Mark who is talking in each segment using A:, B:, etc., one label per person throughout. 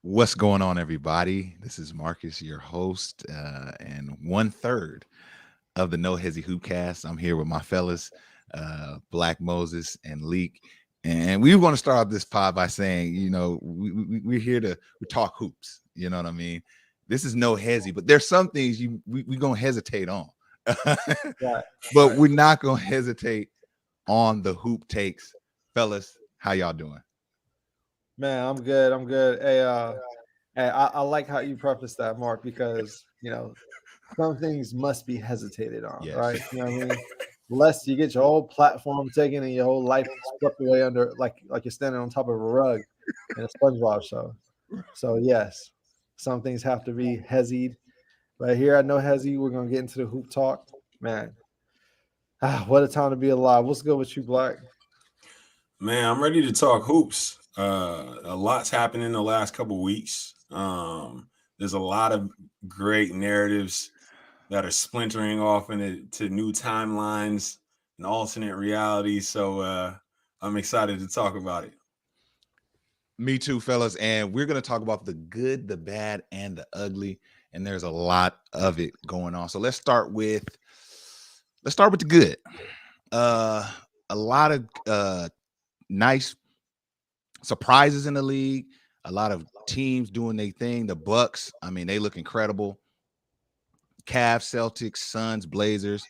A: What's going on, everybody? This is Marcus, your host, and 1/3 of the No Hesi Hoopcast. I'm here with my fellas, Black Moses and Leak. And we want to start off this pod by saying, we're here to talk hoops. You know what I mean? This is no hesi, but there's some things we're going to hesitate on. But we're not going to hesitate on the hoop takes. Fellas, how y'all doing?
B: Man, I'm good. I'm good. Hey, I like how you preface that, Mark, because some things must be hesitated on,
A: Yes.
B: right? You know what I mean? Lest you get your whole platform taken and your whole life swept away under like you're standing on top of a rug in a SpongeBob show. So yes, some things have to be hesied. But here at No Hesi, we're gonna get into the hoop talk. Man, what a time to be alive. What's good with you, Black?
C: Man, I'm ready to talk hoops. A lot's happened in the last couple weeks. There's a lot of great narratives that are splintering off into new timelines and alternate realities. So I'm excited to talk about it.
A: Me too, fellas. And we're going to talk about the good, the bad, and the ugly. And there's a lot of it going on. So let's start with the good. A lot of nice surprises in the league. A lot of teams doing their thing. The Bucks, I mean, they look incredible. Cavs, Celtics, Suns, Blazers.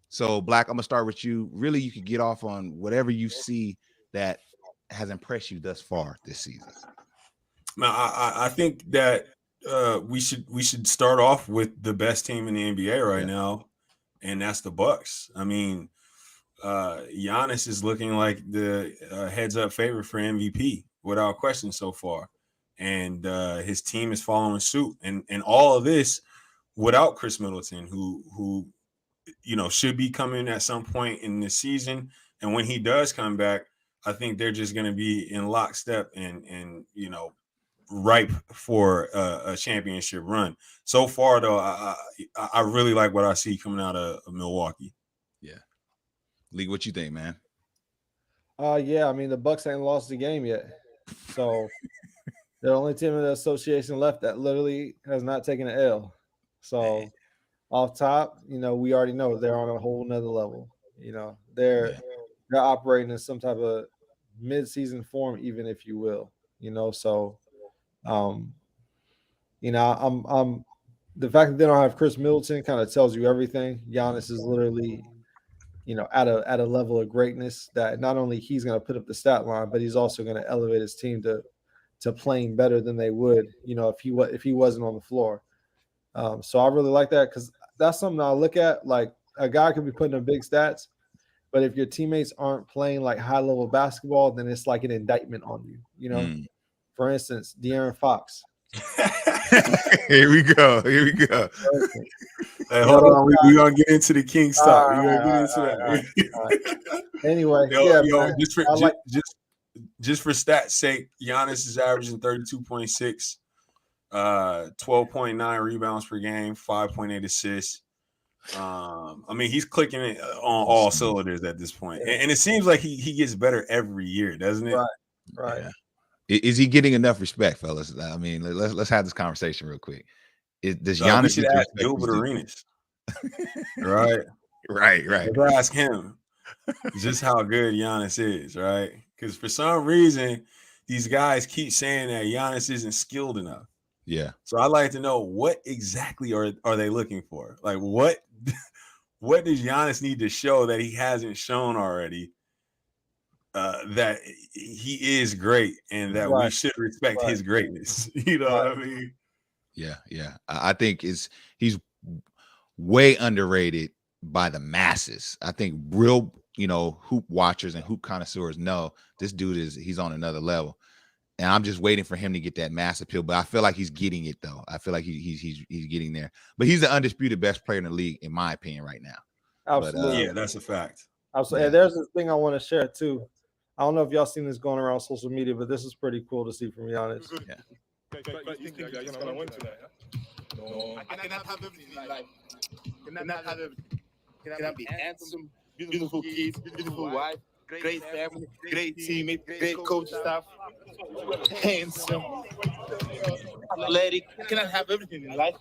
A: So, Black, I'm gonna start with you. Really, you could get off on whatever you see that has impressed you thus far this season.
C: Now, I think that we should start off with the best team in the NBA right now, and that's the Bucks. I mean, Giannis is looking like the heads-up favorite for MVP without question so far, and his team is following suit. And all of this without Chris Middleton, who should be coming at some point in the season. And when he does come back, I think they're just going to be in lockstep and ripe for a championship run. So far, though, I really like what I see coming out of Milwaukee.
A: Yeah. Lee, what you think, man?
B: Yeah, I mean the Bucks ain't lost the game yet. So they're the only team in the association left that literally has not taken an L. So off top, we already know they're on a whole nother level. They're operating in some type of mid-season form, even if you will. So I'm the fact that they don't have Chris Middleton kind of tells you everything. Giannis is literally, at a level of greatness that not only he's going to put up the stat line, but he's also going to elevate his team to playing better than they would, if he wasn't on the floor. So I really like that because that's something I look at. Like a guy could be putting up big stats, but if your teammates aren't playing like high level basketball, then it's like an indictment on you. For instance, De'Aaron Fox.
A: Here we go.
C: Hey, hold on, we're gonna get into the King stuff. We're gonna get into
B: that. Anyway,
C: just for stats' sake, Giannis is averaging 32.6, 12.9 rebounds per game, 5.8 assists. I mean, he's clicking it on all cylinders at this point, and it seems like he gets better every year, doesn't it?
B: Right.
A: Yeah. Is he getting enough respect, fellas? I mean, let's have this conversation real quick. Does Giannis?
C: We should ask Gilbert Arenas. Right. Let's ask him just how good Giannis is, right? Because for some reason, these guys keep saying that Giannis isn't skilled enough.
A: Yeah.
C: So I'd like to know what exactly are they looking for? Like what does Giannis need to show that he hasn't shown already? That he is great and that we should respect his greatness. You know what I mean?
A: Yeah. I think he's way underrated by the masses. I think real, hoop watchers and hoop connoisseurs know this dude he's on another level. And I'm just waiting for him to get that mass appeal. But I feel like he's getting it, though. I feel like he's getting there. But he's the undisputed best player in the league, in my opinion, right now.
B: Absolutely.
C: Yeah, that's a fact.
B: Absolutely. And there's this thing I want to share, too. I don't know if y'all seen this going around social media, but this is pretty cool to see, from Giannis.
D: Yeah. But you think that you're going to win tonight, yeah? No. I cannot have everything in life. Cannot have everything. Cannot be handsome, beautiful kids, beautiful wife, great family, great teammate, great coach staff. Handsome. athletic. I cannot have everything in life.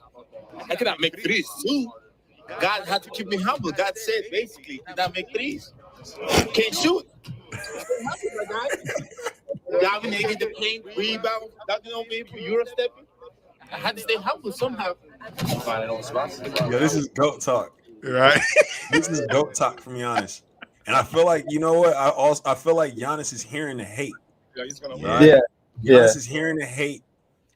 D: I cannot make threes too. God had to keep me humble. God said basically, cannot make threes. Can't shoot. Dominating the paint, rebound, dunking on me, Euro stepping. I had to stay humble somehow.
C: Yeah, this is GOAT talk.
A: Right.
C: This is GOAT talk, from Giannis. And I feel like, you know what? I feel like Giannis is hearing the hate. Right?
B: Yeah.
C: Giannis is hearing the hate.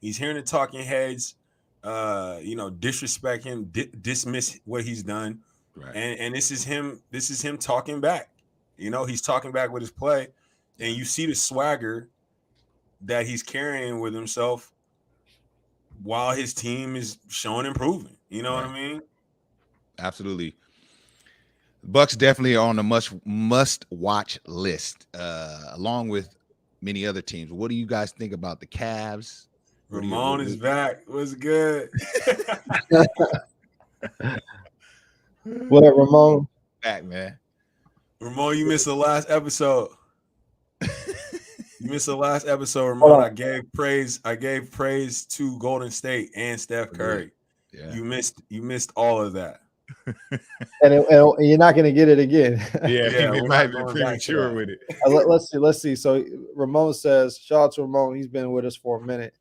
C: He's hearing the talking heads, disrespect him, dismiss what he's done.
A: Right.
C: And this is him talking back. He's talking back with his play. And you see the swagger that he's carrying with himself while his team is showing improvement. You know what I mean?
A: Absolutely. Bucks definitely are on the must watch list, along with many other teams. What do you guys think about the Cavs?
C: Ramon is back. What's good?
B: What up, Ramon?
A: Back, man.
C: Ramon, you missed the last episode. You missed the last episode, Ramon. I gave praise to Golden State and Steph Curry.
A: Yeah.
C: You missed all of that.
B: And you're not going to get it again.
A: Yeah, we might be premature with it.
B: Let's see. So Ramon says, shout out to Ramon. He's been with us for a minute.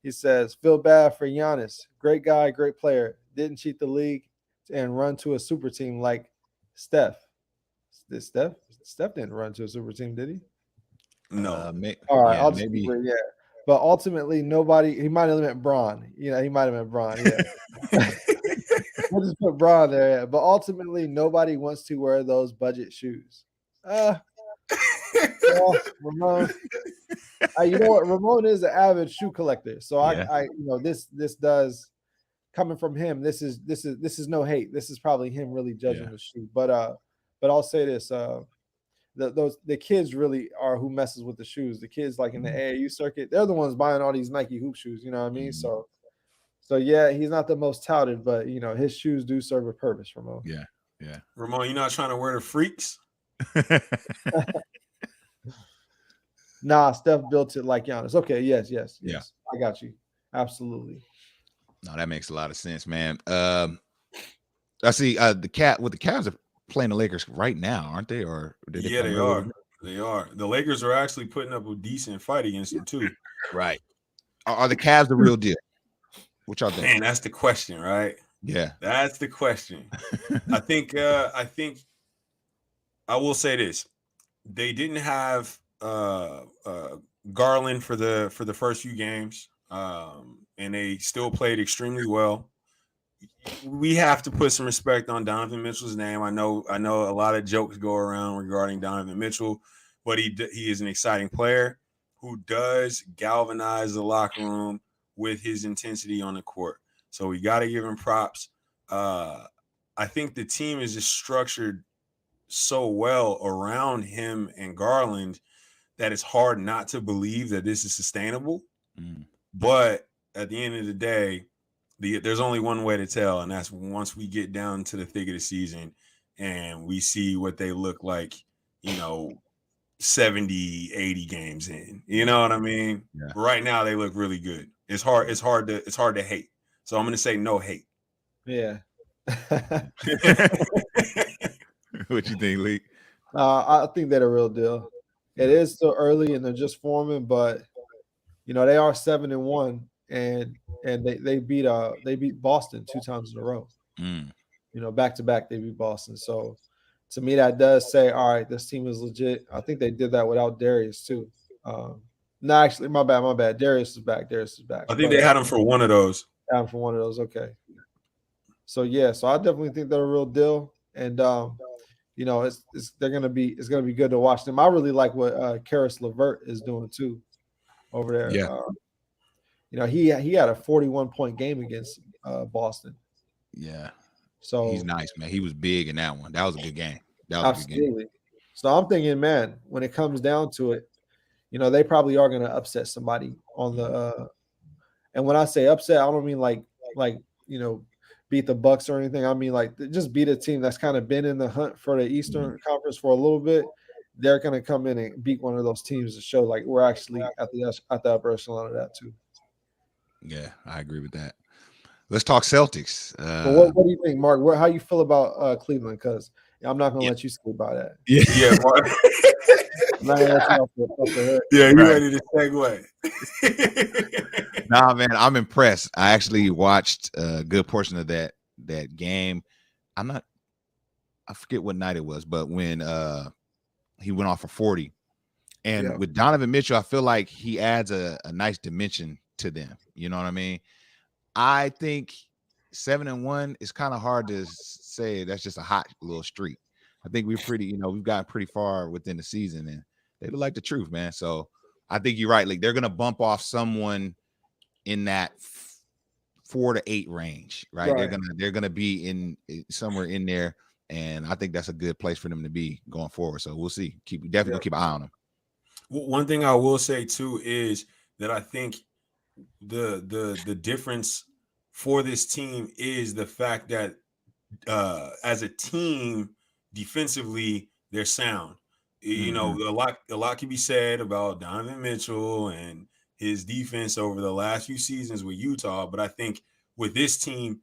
B: He says, feel bad for Giannis. Great guy, great player. Didn't cheat the league and run to a super team like Steph. Steph didn't run to a super team, did he?
C: No.
B: All right, I'll just maybe. But ultimately, nobody. He might have meant Braun. He might have meant Braun. Yeah. We'll just put Braun there. Yeah. But ultimately, nobody wants to wear those budget shoes. Ramon. You know what? Ramon is an avid shoe collector. So I this does coming from him. This is no hate. This is probably him really judging the shoe. But I'll say this. The kids really are who messes with the shoes. The kids like in the AAU circuit, they're the ones buying all these Nike hoop shoes. You know what I mean? So yeah, he's not the most touted, but his shoes do serve a purpose, Ramon.
A: Yeah.
C: Ramon, you're not trying to wear the freaks?
B: Nah, Steph built it like Giannis. Okay, yes. Yeah. I got you. Absolutely.
A: No, that makes a lot of sense, man. I see the Cavs are playing the Lakers right now, aren't they? Or
C: they are. They are. The Lakers are actually putting up a decent fight against them too.
A: Right. Are the Cavs the real deal? What y'all think?
C: Man, that's the question, right?
A: Yeah,
C: that's the question. I think I will say this: they didn't have Garland for the first few games, and they still played extremely well. We have to put some respect on Donovan Mitchell's name. I know a lot of jokes go around regarding Donovan Mitchell, but he is an exciting player who does galvanize the locker room with his intensity on the court. So we got to give him props. I think the team is just structured so well around him and Garland that it's hard not to believe that this is sustainable. But at the end of the day, there's only one way to tell, and that's once we get down to the thick of the season and we see what they look like, 70, 80 games in. You know what I mean? Yeah. Right now they look really good. It's hard to hate. So I'm going to say no hate.
B: Yeah.
A: What you think, Lee?
B: I think they're a real deal. It is still early and they're just forming, but they are 7-1 and they beat Boston 2 times in a row. Back to back they beat Boston. So to me that does say, all right, this team is legit. I think they did that without Darius too. No, actually, my bad. Darius is back.
C: I think they had him for one of those.
B: Okay. So yeah, so I definitely think they're a real deal, and it's going to be good to watch them. I really like what Karis LeVert is doing too over there.
A: Yeah.
B: He had a 41-point game against Boston.
A: Yeah.
B: So
A: he's nice, man. He was big in that one. That was a good game.
B: Absolutely. So I'm thinking, man, when it comes down to it, they probably are going to upset somebody on the and when I say upset, I don't mean like beat the Bucks or anything. I mean like just beat a team that's kind of been in the hunt for the Eastern Conference for a little bit. They're going to come in and beat one of those teams to show like we're actually at the upper echelon of that too.
A: Yeah, I agree with that. Let's talk Celtics.
B: But what do you think, Mark? How you feel about Cleveland? Because I'm not gonna
A: Yeah.
B: let you skip by that.
A: Yeah,
C: Yeah, Mark.
B: I'm not gonna let you off the hook.
C: Yeah, you
A: Right.
C: ready to segue?
A: Nah, man, I'm impressed. I actually watched a good portion of that game. I forget what night it was, but when he went off for 40. And
B: Yeah.
A: with Donovan Mitchell, I feel like he adds a nice dimension to them. You know what I mean? I think 7-1 is kind of hard to say. That's just a hot little streak. I think we're pretty, we've gotten pretty far within the season, and they look like the truth, man. So I think you're right. Like they're gonna bump off someone in that 4 to 8 range, right?
B: Right.
A: They're gonna be in somewhere in there, and I think that's a good place for them to be going forward. So we'll see. Definitely gonna keep an eye on them.
C: One thing I will say too is that I think the difference for this team is the fact that as a team defensively they're sound. You know, a lot can be said about Donovan Mitchell and his defense over the last few seasons with Utah, but I think with this team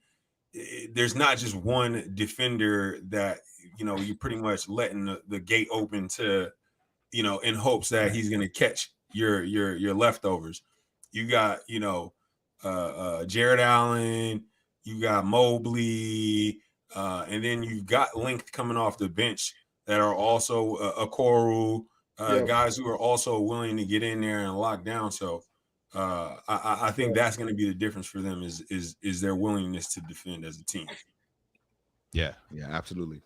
C: there's not just one defender that you're pretty much letting the gate open to, in hopes that he's going to catch your leftovers. You got, Jared Allen, you got Mobley, and then you've got length coming off the bench that are also Okoro, guys who are also willing to get in there and lock down. So I think that's going to be the difference for them is their willingness to defend as a team.
A: Yeah, absolutely.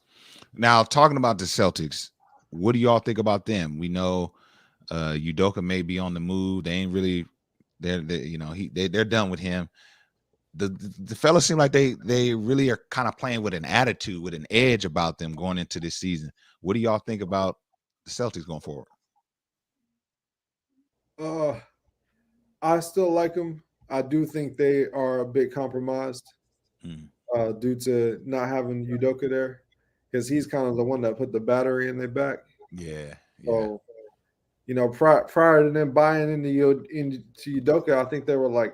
A: Now, talking about the Celtics, what do y'all think about them? We know Udoka may be on the move. They ain't really they're done with him. The fellas seem like they really are kind of playing with an attitude, with an edge about them going into this season. What do y'all think about the Celtics going forward?
B: I still like them. I do think they are a bit compromised due to not having Udoka there, because he's kind of the one that put the battery in their back.
A: Yeah.
B: So, prior to them buying into Udoka, I think they were like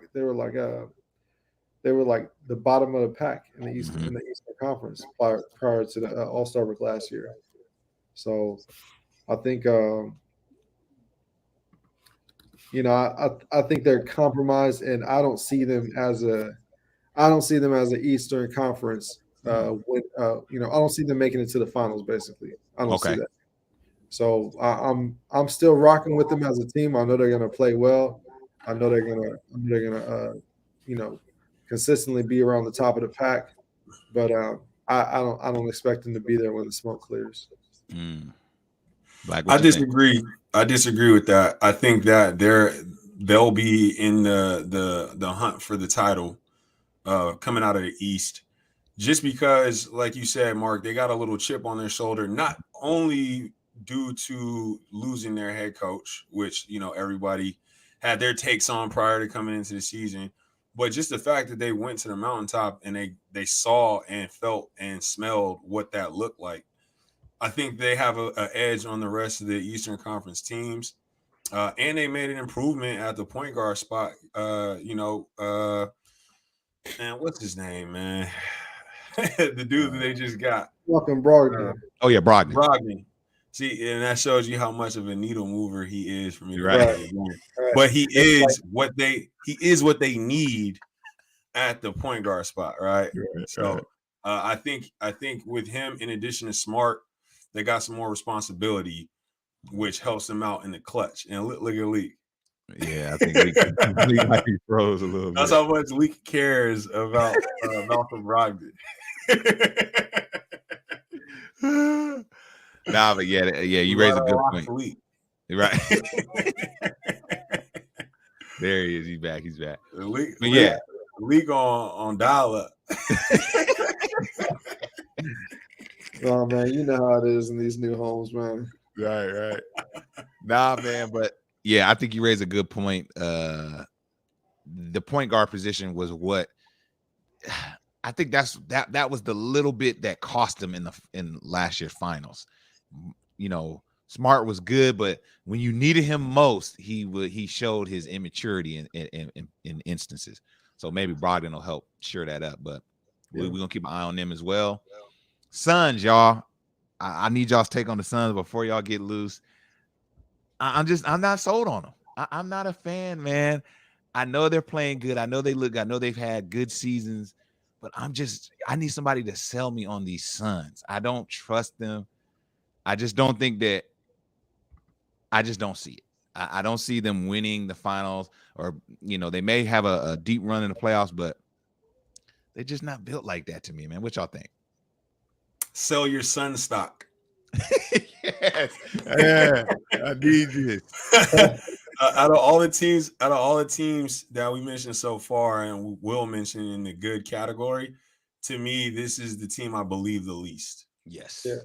B: the bottom of the pack in the Eastern Conference prior to the All-Star break last year. So I think I think they're compromised, and I don't see them as an Eastern Conference win. I don't see them making it to the finals. Basically, I don't see that. So I'm still rocking with them as a team. I know they're gonna play well. I know they're gonna consistently be around the top of the pack. But I don't expect them to be there when the smoke clears.
C: I disagree. I disagree with that. I think that they'll be in the hunt for the title coming out of the East, just because, like you said, Mark, they got a little chip on their shoulder, not only due to losing their head coach, which everybody had their takes on prior to coming into the season, but just the fact that they went to the mountaintop and they saw and felt and smelled what that looked like. I think they have an edge on the rest of the Eastern Conference teams. And they made an improvement at the point guard spot. Man, what's his name, man? The dude that they just got.
B: Fucking Brogdon.
A: Brogdon.
C: Brogdon. See, and that shows you how much of a needle mover he is for me.
A: Right.
C: But he is what they need at the point guard spot, right? So I think with him, in addition to Smart, they got some more responsibility, which helps them out in the clutch. And look at Leak.
A: Yeah, I think Leak might be froze a little bit.
C: That's how much Leak cares about Malcolm Brogdon.
A: Nah, but yeah, you raise a good point. Right. There he is. He's back.
C: Leak on dial up.
B: Oh man, you know how it is in these new homes, man.
A: Right. Nah, man, but yeah, I think you raised a good point. The point guard position was what I think that was the little bit that cost them in last year's finals. Smart was good, but when you needed him most, he showed his immaturity in instances. So maybe Brogdon will help shore that up. But we're gonna keep an eye on them as well. Suns, y'all. I need y'all's take on the Suns before y'all get loose. I'm not sold on them. I'm not a fan, man. I know they're playing good. I know they look. I know they've had good seasons, but I need somebody to sell me on these Suns. I don't trust them. I just don't think that. I just don't see it. I don't see them winning the finals, or they may have a deep run in the playoffs, but they're just not built like that to me, man. What y'all think?
C: Sell your Sun stock.
A: Yes, yeah, I need this.
C: Out of all the teams that we mentioned so far, and we will mention in the good category, to me, this is the team I believe the least.
A: Yes.
B: Yeah.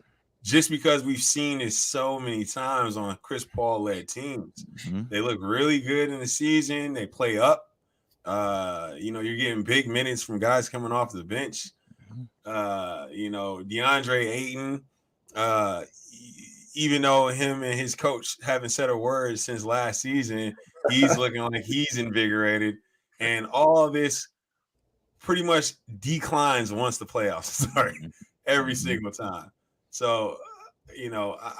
C: Just because we've seen it so many times on Chris Paul-led teams.
A: Mm-hmm.
C: They look really good in the season. They play up. You're getting big minutes from guys coming off the bench. DeAndre Ayton, even though him and his coach haven't said a word since last season, he's looking like he's invigorated. And all of this pretty much declines once the playoffs start every single time. So,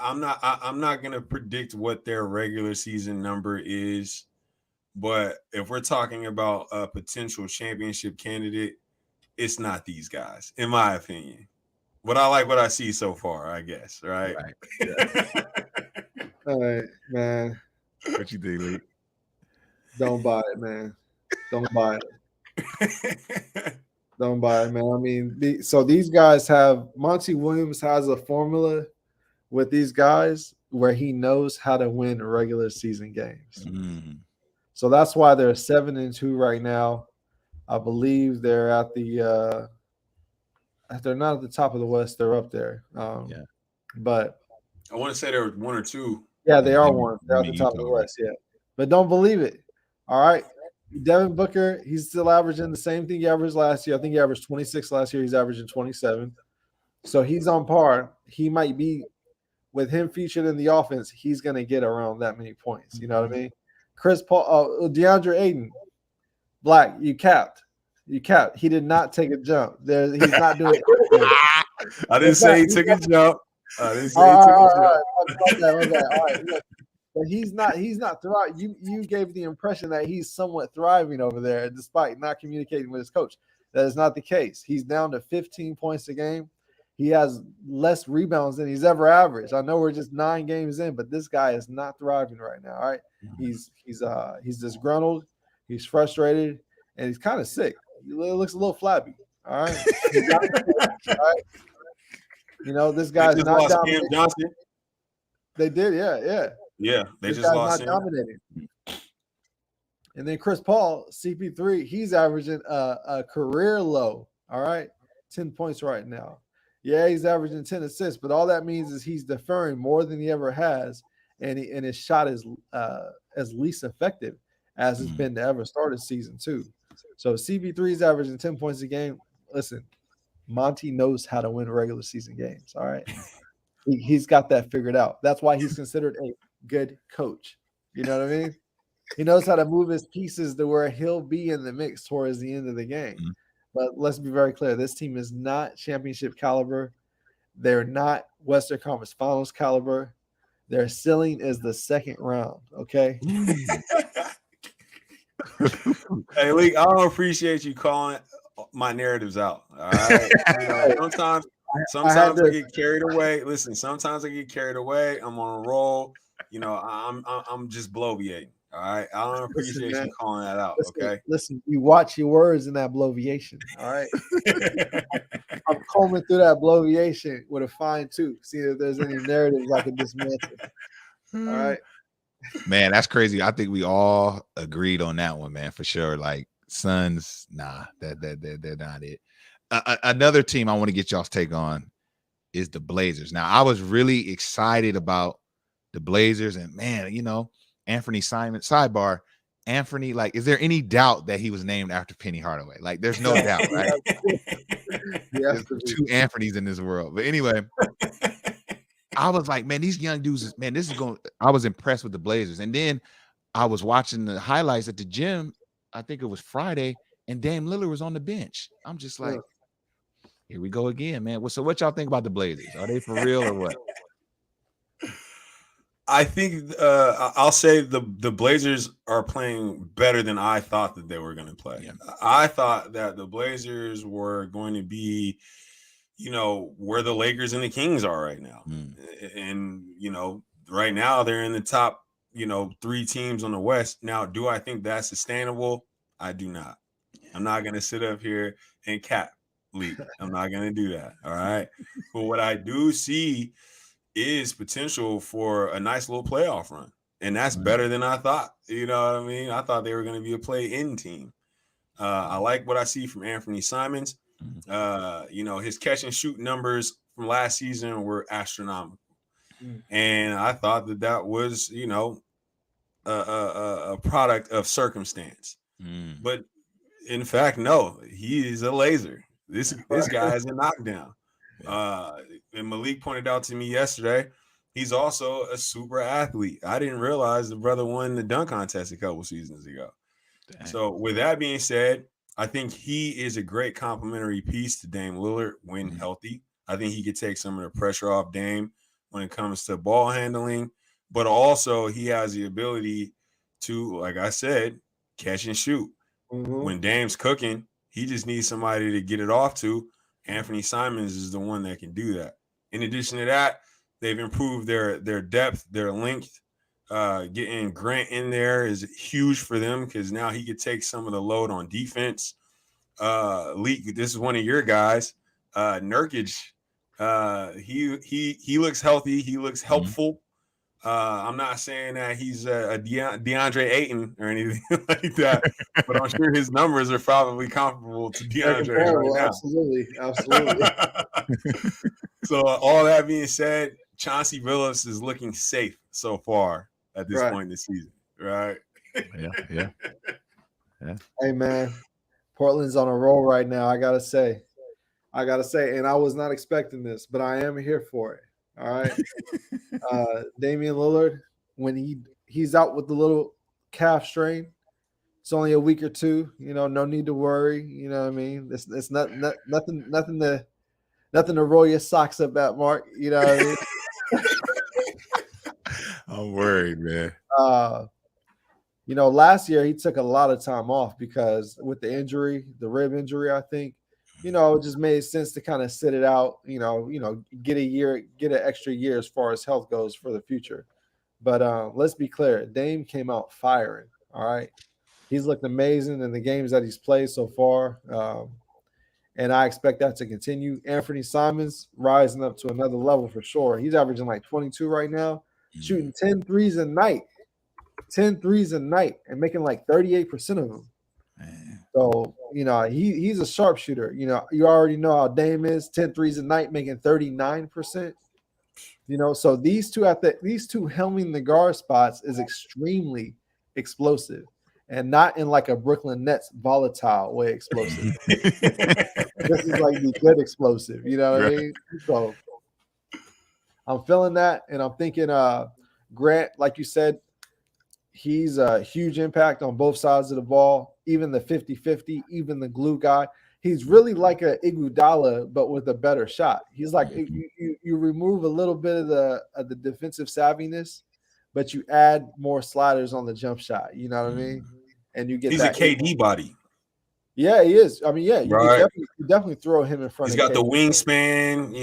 C: I'm not going to predict what their regular season number is, but if we're talking about a potential championship candidate, it's not these guys, in my opinion. But I like what I see so far, I guess, right?
B: Yeah. All right, man.
A: What you think, Lee?
B: Don't buy it, man. Don't buy it. Don't buy it, man. I mean, these guys have – Monty Williams has a formula with these guys where he knows how to win regular season games.
A: Mm-hmm.
B: So that's why they're 7-2 right now. I believe they're at the they're not at the top of the West. They're up there. But
C: I want to say they're 1 or 2.
B: Yeah, they are one. They're at the top of the West, yeah. But don't believe it. All right. Devin Booker, he's still averaging the same thing he averaged last year. I think he averaged 26 last year. He's averaging 27. So he's on par. He might be, with him featured in the offense, he's going to get around that many points. You know what I mean? Chris Paul, DeAndre Ayton, Black, you capped. You capped. He did not take a jump. He's not doing it.
C: I didn't say he took a jump. I didn't say he took a jump.
B: All right. Look. But he's not thriving. You gave the impression that he's somewhat thriving over there, despite not communicating with his coach. That is not the case. He's down to 15 points a game. He has less rebounds than he's ever averaged. I know we're just 9 games in, but this guy is not thriving right now. All right, he's disgruntled, he's frustrated, and he's kind of sick. He looks a little flabby. All right, all right. This guy's not dominating.
C: Johnson.
B: They did, yeah.
C: Yeah, they
B: this
C: just
B: guy's
C: lost
B: not
C: him.
B: dominating. And then Chris Paul, CP3, he's averaging a career low. All right, 10 points right now. Yeah, he's averaging 10 assists, but all that means is he's deferring more than he ever has, and his shot is as least effective as it's been to ever start a season too. So CP3 is averaging 10 points a game. Listen, Monty knows how to win regular season games. All right, he's got that figured out. That's why he's considered a good coach. You know what I mean? He knows how to move his pieces to where he'll be in the mix towards the end of the game. But let's be very clear. This team is not championship caliber. They're not Western Conference Finals caliber. Their ceiling is the second round, okay?
C: Hey, Lee, I don't appreciate you calling my narratives out. All right. Sometimes I get carried away. Listen, sometimes I get carried away. I'm on a roll. I'm just bloviating. All right. I don't appreciate you calling that out. Okay.
B: Listen, you watch your words in that bloviation. All right. I'm combing through that bloviation with a fine tooth, see if there's any narratives I can dismantle. All right.
A: Man, that's crazy. I think we all agreed on that one, man, for sure. Like Suns, nah, they're not it. Another team I want to get y'all's take on is the Blazers. Now, I was really excited about the Blazers, and man, Anthony Simon, sidebar, Anthony, like, is there any doubt that he was named after Penny Hardaway? Like, there's no doubt, right? There's 2 Anthonys in this world. But anyway, I was like, man, these young dudes, man, this is going. I was impressed with the Blazers, and then I was watching the highlights at the gym. I think it was Friday, and Dame Lillard was on the bench. I'm just like, here we go again, man. So what y'all think about the Blazers? Are they for real or what?
C: I think I'll say the Blazers are playing better than I thought that they were going to play.
A: Yeah.
C: I thought that the Blazers were going to be, where the Lakers and the Kings are right now. And, right now they're in the top, 3 teams on the West. Now, do I think that's sustainable? I do not. I'm not going to sit up here and cap leak. I'm not going to do that. All right. But what I do see is potential for a nice little playoff run. And that's better than I thought. You know what I mean? I thought they were going to be a play-in team. I like what I see from Anthony Simons. His catch and shoot numbers from last season were astronomical. And I thought that was, a product of circumstance. But in fact, no, he is a laser. This guy is a knockdown. And Malik pointed out to me yesterday, he's also a super athlete. I didn't realize the brother won the dunk contest a couple seasons ago. Dang. So with that being said, I think he is a great complementary piece to Dame Lillard when healthy. I think he could take some of the pressure off Dame when it comes to ball handling, but also he has the ability to, like I said, catch and shoot. When Dame's cooking, he just needs somebody to get it off to. Anthony Simons is the one that can do that. In addition to that, they've improved their depth, their length. Getting Grant in there is huge for them because now he could take some of the load on defense. Leak, this is one of your guys, Nurkic. He looks healthy. He looks helpful. I'm not saying that he's a DeAndre Ayton or anything like that, but I'm sure his numbers are probably comparable to DeAndre right now.
B: Absolutely.
C: So all that being said, Chauncey Billups is looking safe so far at this point in the season, right?
A: Yeah.
B: Hey man, Portland's on a roll right now. I gotta say, and I was not expecting this, but I am here for it. All right. Damian Lillard, when he's out with the little calf strain, it's only a week or two. No need to worry. You know what I mean? It's nothing to roll your socks up at, Mark. You know what I mean?
A: I'm worried, man.
B: Last year he took a lot of time off because with the injury, the rib injury, I think, it just made sense to kind of sit it out, get an extra year as far as health goes for the future. But let's be clear, Dame came out firing. All right. He's looked amazing in the games that he's played so far. And I expect that to continue. Anthony Simons rising up to another level for sure. He's averaging like 22 right now, shooting 10 threes a night. 10 threes a night and making like 38% of them. Man. So, he's a sharpshooter. You already know how Dame is, 10 threes a night, making 39%. So these two helming the guard spots is extremely explosive and not in like a Brooklyn Nets volatile way explosive. This is like the good explosive, what I mean? So I'm feeling that, and I'm thinking Grant, like you said, he's a huge impact on both sides of the ball, even the 50-50, even the glue guy. He's really like a Iguodala, but with a better shot. He's like you remove a little bit of the defensive savviness, but you add more sliders on the jump shot. You know what I mean? And you get
C: he's a KD body.
B: Yeah, he is. I mean, yeah, you definitely throw him in front.
C: He's got KD. The wingspan.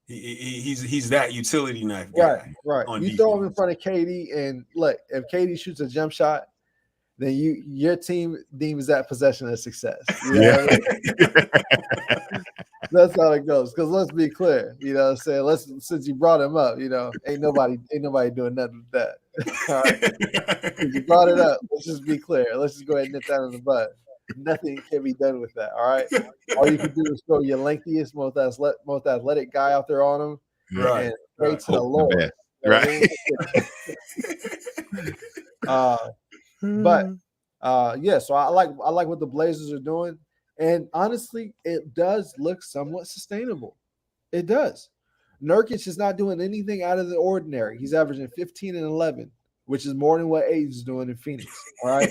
C: He's that utility knife guy.
B: Right. You defense. Throw him in front of KD, and look, if KD shoots a jump shot, then your team deems that possession a success. You know what I mean? That's how it goes. Because let's be clear, since you brought him up, ain't nobody doing nothing with that. All right? Since you brought it up, let's just be clear. Let's just go ahead and nip that in the bud. Nothing can be done with that. All right. All you can do is throw your lengthiest, most athletic guy out there on him,
C: right?
B: And pray to the Lord,
A: right?
B: So I like what the Blazers are doing, and honestly, it does look somewhat sustainable. It does. Nurkic is not doing anything out of the ordinary. He's averaging 15 and 11, which is more than what Aiden's doing in Phoenix. All right.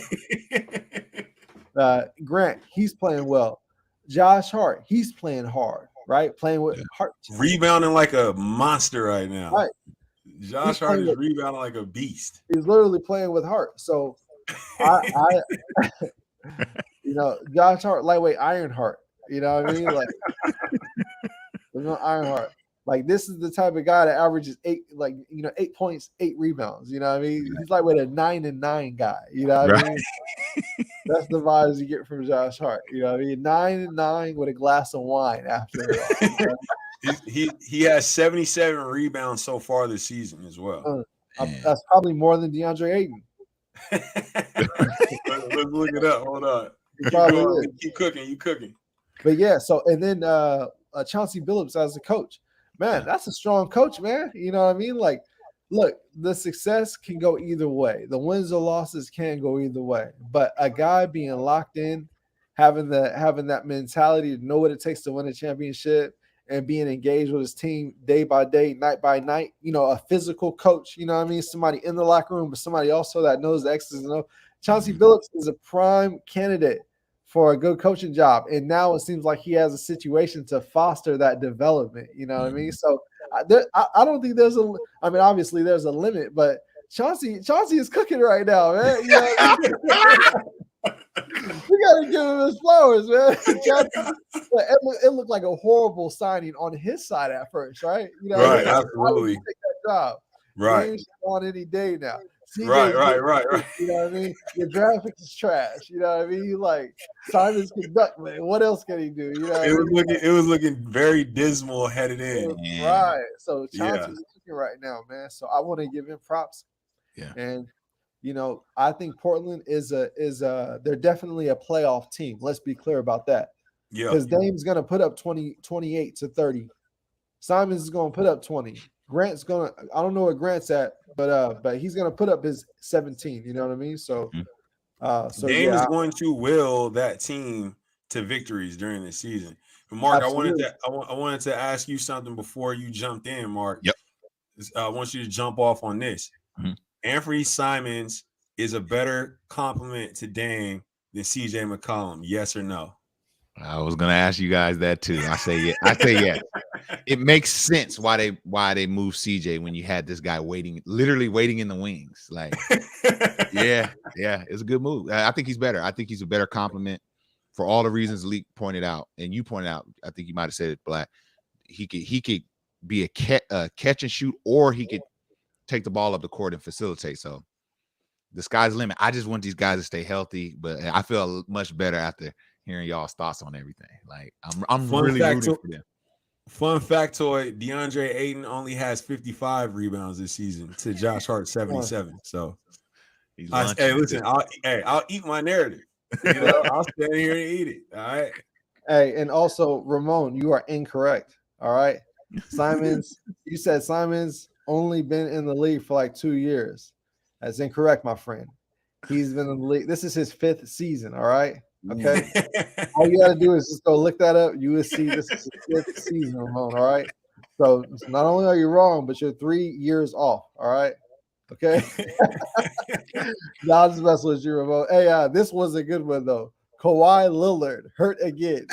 B: Grant, he's playing well. Josh Hart, he's playing hard, right? Playing with heart.
C: Rebounding like a monster right now.
B: Right.
C: Josh Hart is rebounding like a beast.
B: He's literally playing with heart. So, I Josh Hart, lightweight Iron Heart. You know what I mean? Like, there's no Iron Heart. Like, this is the type of guy that averages 8 points, 8 rebounds. You know what I mean? He's like with a 9 and 9 guy. You know what I mean? That's the vibes you get from Josh Hart. You know what I mean? 9 and 9 with a glass of wine after it all.
C: He has 77 rebounds so far this season as well.
B: That's probably more than DeAndre Ayton.
C: Let's look it up. Hold on. Keep cooking. You cooking.
B: But yeah, so and then Chauncey Billups as a coach. Man, that's a strong coach, man. You know what I mean? Like, look, the success can go either way. The wins or losses can go either way. But a guy being locked in, having that mentality to know what it takes to win a championship and being engaged with his team day by day, night by night, a physical coach, you know what I mean? Somebody in the locker room, but somebody also that knows the X's and O's. Chauncey Billups is a prime candidate for a good coaching job. And now it seems like he has a situation to foster that development. You know what I mean? So I don't think obviously there's a limit, but Chauncey is cooking right now, man. You know what I mean? We got to give him his flowers, man. It looked like a horrible signing on his side at first, right?
C: Right, absolutely.
B: Take that job.
C: Right.
B: He's on any day now.
C: Right.
B: You know what I mean? Your draft pick is trash. You know what I mean? Like Simon's conduct, man. What else can he do? You know,
C: it was looking very dismal headed in.
B: Right. So Chauncey's cooking right now, man. So I want to give him props.
A: Yeah.
B: And I think Portland they're definitely a playoff team. Let's be clear about that.
C: Yeah.
B: Because Dame's gonna put up 28 to 30. Simon's is gonna put up 20. Grant's gonna, I don't know what Grant's at, but he's gonna put up his 17. You know what I mean? So,
C: Dame is going to will that team to victories during the season. But Mark, absolutely. I wanted to ask you something before you jumped in, Mark.
A: Yep.
C: I want you to jump off on this. Mm-hmm. Anthony Simons is a better compliment to Dame than CJ McCollum. Yes or no?
A: I was gonna ask you guys that too. I say yes. It makes sense why they moved CJ when you had this guy literally waiting in the wings. Like, yeah, it's a good move. I think he's better. I think he's a better compliment for all the reasons Leak pointed out, and you pointed out. I think you might have said it, Black. He could be a catch and shoot, or he could take the ball up the court and facilitate. So the sky's the limit. I just want these guys to stay healthy, but I feel much better after hearing y'all's thoughts on everything. Like, I'm really rooting for them.
C: Fun factoid: DeAndre Ayton only has 55 rebounds this season to Josh Hart 77. So, hey, listen, I'll eat my narrative. I'll stand here and eat it. All right.
B: Hey, and also Ramon, you are incorrect. All right, you said Simons only been in the league for like 2 years. That's incorrect, my friend. He's been in the league. This is his 5th season. All right. Okay. All you gotta do is just go look that up. You will see this is his 5th season, Ramon. All right. So not only are you wrong, but you're 3 years off. All right. Okay. I'll just mess with you, Ramon. Hey, this was a good one though. Kawhi Lillard hurt again.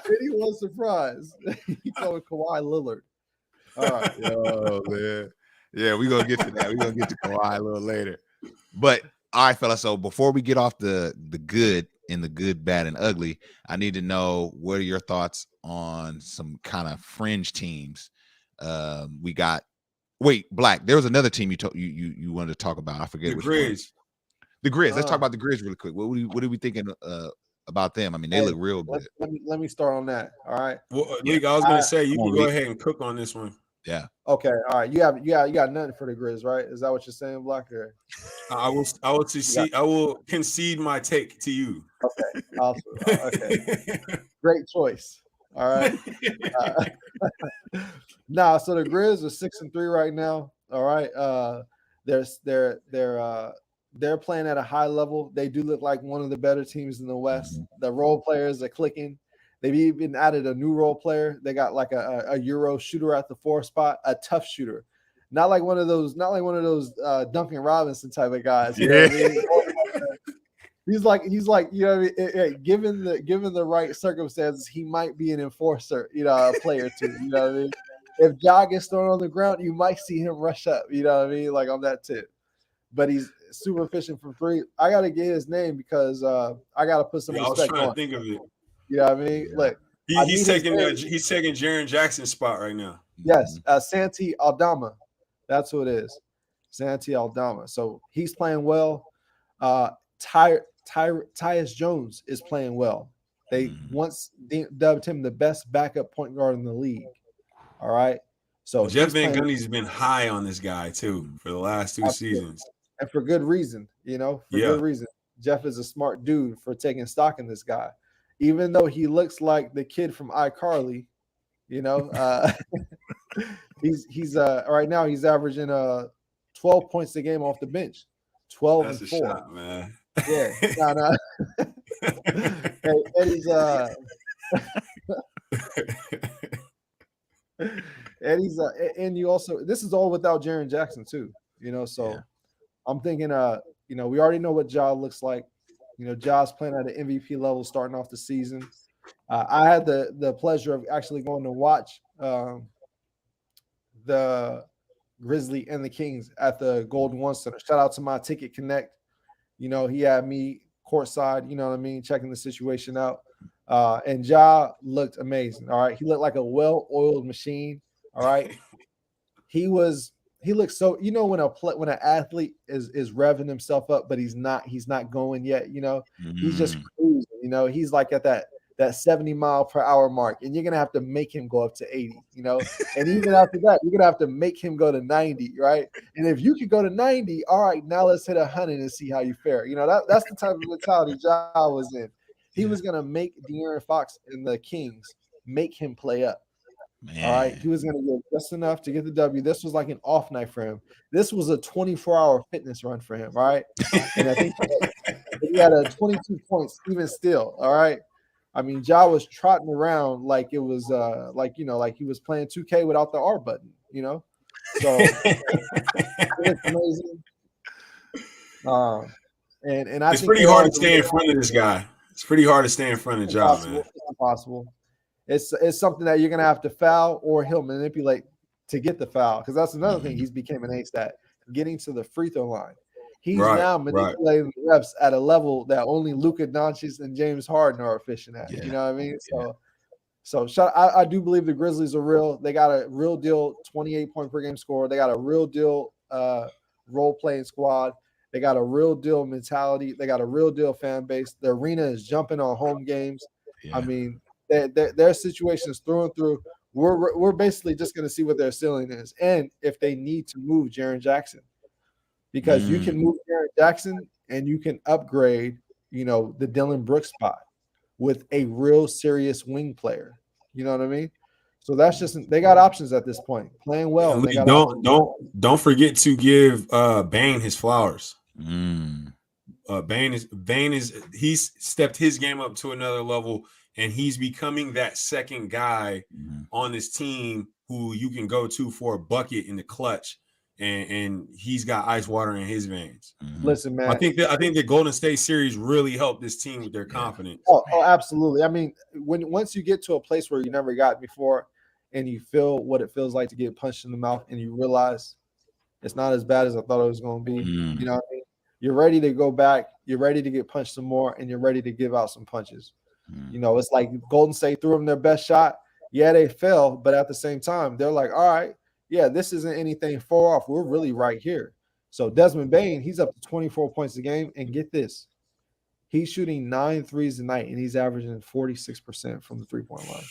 B: Anyone surprised? He called Kawhi Lillard. All right.
A: Oh man. Yeah, we're gonna get to that. We're gonna get to Kawhi a little later. But all right, fellas. So before we get off the good and the good, bad, and ugly, I need to know what are your thoughts on some kind of fringe teams. We got Black. There was another team you wanted to talk about. I forget
C: the
A: which
C: Grizz.
A: one. The Grizz. Let's talk about the Grizz really quick. What are we thinking about them? I mean, they look real good.
B: Let me start on that. All right.
C: Well, League, I was going to say you can go ahead and cook on this one.
A: Yeah.
B: Okay. All right. You got nothing for the Grizz, right? Is that what you're saying, Black? Or?
C: I will concede my take to you.
B: Okay. Awesome. Okay. Great choice. All right. So the Grizz are 6-3 right now. All right. They're playing at a high level. They do look like one of the better teams in the West. The role players are clicking. They've even added a new role player. They got like a Euro shooter at the 4 spot, a tough shooter, not like one of those Duncan Robinson type of guys. You know what I mean? He's like, you know what I mean? Given the right circumstances, he might be an enforcer, a player too. You know what I mean? If Ja gets thrown on the ground, you might see him rush up. You know what I mean? Like on that tip. But he's super efficient from 3. I gotta get his name because I gotta put some
C: I was
B: respect
C: trying
B: on.
C: to think of it.
B: You know what I mean?
A: Yeah.
B: Look,
C: He's taking Jaren Jackson's spot right now.
B: Yes, Santi Aldama. That's who it is. Santi Aldama. So he's playing well. Tyus Jones is playing well. They once dubbed him the best backup point guard in the league. All right. So
C: Jeff Van Gundy's been high on this guy too for the last 2 seasons.
B: And for good reason, good reason. Jeff is a smart dude for taking stock in this guy. Even though he looks like the kid from iCarly, he's right now he's averaging 12 points a game off the bench. 12
C: That's
B: and
C: 4.
B: A
C: shot, man.
B: Yeah. Eddie's and you also, this is all without Jaren Jackson too, so yeah. I'm thinking we already know what Ja looks like. Ja's playing at an MVP level starting off the season. I had the pleasure of actually going to watch the Grizzly and the Kings at the Golden One Center. Shout out to my Ticket Connect. He had me courtside, checking the situation out. And Ja looked amazing. All right. He looked like a well-oiled machine. All right. He looked so, when an athlete is revving himself up, but he's not going yet, he's just cruising, he's like at that 70-mile-per-hour mark, and you're going to have to make him go up to 80, and even after that, you're going to have to make him go to 90, right? And if you could go to 90, all right, now let's hit 100 and see how you fare. That's the type of mentality Ja was in. He was going to make De'Aaron Fox and the Kings make him play up. Man. All right. He was going to get just enough to get the W. This was like an off night for him. This was a 24-hour fitness run for him. All right. And I think he had a 22 points even still. All right. I mean, Ja was trotting around like it was like he was playing 2K without the R button, So it's amazing. And I
C: it's
B: think
C: pretty hard to stay in front of this guy. It's pretty hard to stay in front of Ja, man.
B: It's impossible. It's something that you're gonna have to foul or he'll manipulate to get the foul, because that's another thing he's became an ace at, getting to the free throw line. He's now manipulating the reps at a level that only Luka Doncic and James Harden are efficient at. Yeah. You know what I mean? So I do believe the Grizzlies are real. They got a real deal 28-point per game score. They got a real deal role playing squad. They got a real deal mentality. They got a real deal fan base. The arena is jumping on home games. Yeah. I mean, their situation is through and through. We're basically just going to see what their ceiling is, and if they need to move Jaren Jackson, because you can move Jaren Jackson and you can upgrade, the Dylan Brooks spot with a real serious wing player. You know what I mean? So that's just, they got options at this point. Playing well. They got
C: don't forget to give Bane his flowers. Bane is he's stepped his game up to another level, and he's becoming that second guy on this team who you can go to for a bucket in the clutch, and he's got ice water in his veins.
B: Listen, man,
C: I think the Golden State series really helped this team with their confidence.
B: Oh, absolutely. I mean, once you get to a place where you never got before, and you feel what it feels like to get punched in the mouth, and you realize it's not as bad as I thought it was going to be. You know what I mean? You're ready to go back. You're ready to get punched some more, and you're ready to give out some punches. It's like Golden State threw them their best shot. Yeah, they fell, but at the same time, they're like, all right, yeah, this isn't anything far off. We're really right here. So Desmond Bane, he's up to 24 points a game, and get this, he's shooting 9 threes a night, and he's averaging 46% from the three-point line.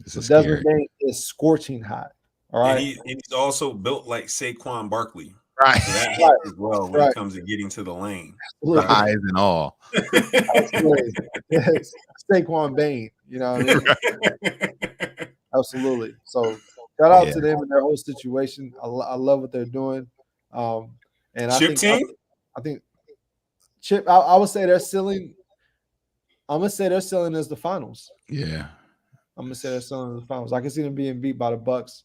B: So Desmond Bane is scorching hot. All right.
C: And he's also built like Saquon Barkley.
A: Right.
C: So that helps as well when it comes to getting to the lane.
A: The eyes and all.
B: Yes. Saquon Bane, you know what I mean? Absolutely. So shout out to them and their whole situation. I love what they're doing. And I think Chip, I would say their ceiling I'm gonna say they're selling as the finals.
A: Yeah.
B: I'm gonna say they're selling as the finals. I can see them being beat by the Bucks.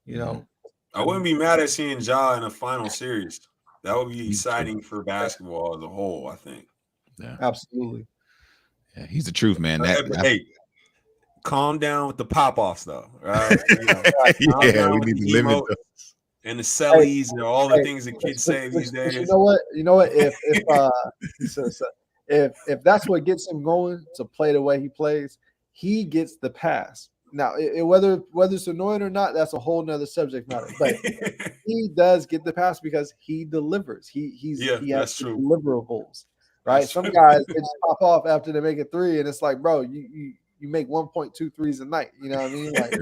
B: You know,
C: I wouldn't be mad at seeing Ja in a final series. That would be
A: He's
C: exciting for basketball as a whole, I think.
A: Yeah.
B: absolutely.
A: Yeah, he's the truth, man.
C: Hey, calm down with the pop-offs, though, right?
A: Yeah, we need to limit those.
C: And the sellies and all the things that kids say these days.
B: You know what? If that's what gets him going to play the way he plays, he gets the pass. Now, whether it's annoying or not, that's a whole nother subject matter. But he does get the pass because he delivers. He has the deliverables, right?
C: That's
B: Some
C: true.
B: guys they just pop off after they make a three, and it's like, bro, you make 1.2 threes a night. You know what I mean? Like,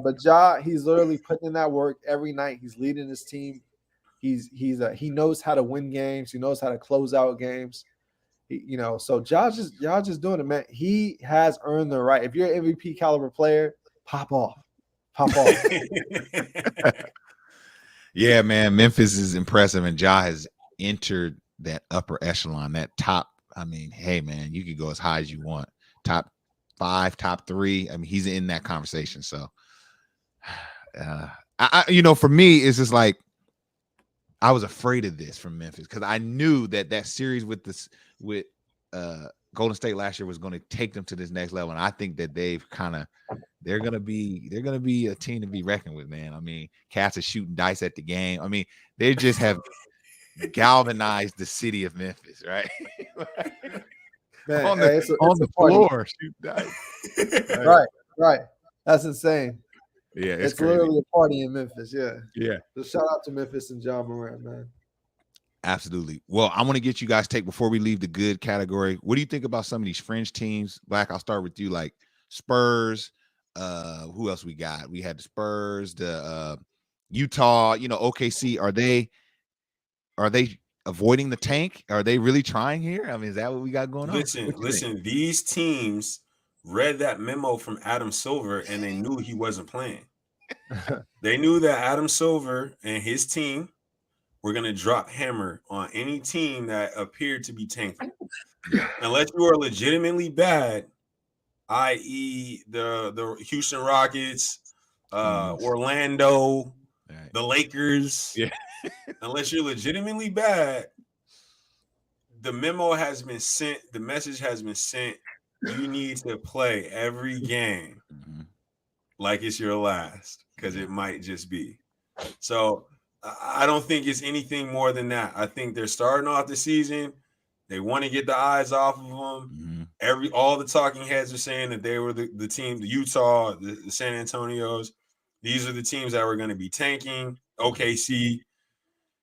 B: but Ja, he's literally putting in that work every night. He's leading his team. He knows how to win games. He knows how to close out games. So Ja just doing it, man. He has earned the right. If you're an MVP caliber player, pop off.
A: Yeah, man. Memphis is impressive, and Ja has entered that upper echelon, that top. I mean, hey, man, you could go as high as you want. Top 5, top 3. I mean, he's in that conversation. So, for me, it's just like I was afraid of this from Memphis because I knew that series with Golden State last year was going to take them to this next level, and I think that they're gonna be a team to be reckoned with, man. I mean, cats are shooting dice at the game. I mean, they just have galvanized the city of Memphis, right?
B: Man,
A: on the floor, shoot dice.
B: Right. That's insane.
A: Yeah,
B: it's literally a party in Memphis.
A: Yeah.
B: So shout out to Memphis and Ja Morant, man.
A: Absolutely. Well, I want to get you guys take before we leave the good category. What do you think about some of these fringe teams? Black, I'll start with you. Like Spurs. Who else we got? We had the Spurs, the Utah. OKC. Are they avoiding the tank? Are they really trying here? I mean, is that what we got going on?
C: Listen. These teams read that memo from Adam Silver and they knew he wasn't playing. They knew that Adam Silver and his team were going to drop hammer on any team that appeared to be tanking. Unless you are legitimately bad, i.e. the Houston Rockets, Orlando,
A: right.
C: The Lakers.
A: Yeah.
C: Unless you're legitimately bad, the memo has been sent. The message has been sent. You need to play every game like it's your last, because it might just be. So I don't think it's anything more than that. I think they're starting off the season. They want to get the eyes off of them. All the talking heads are saying that they were the team, the Utah, the San Antonios. These are the teams that were going to be tanking. OKC.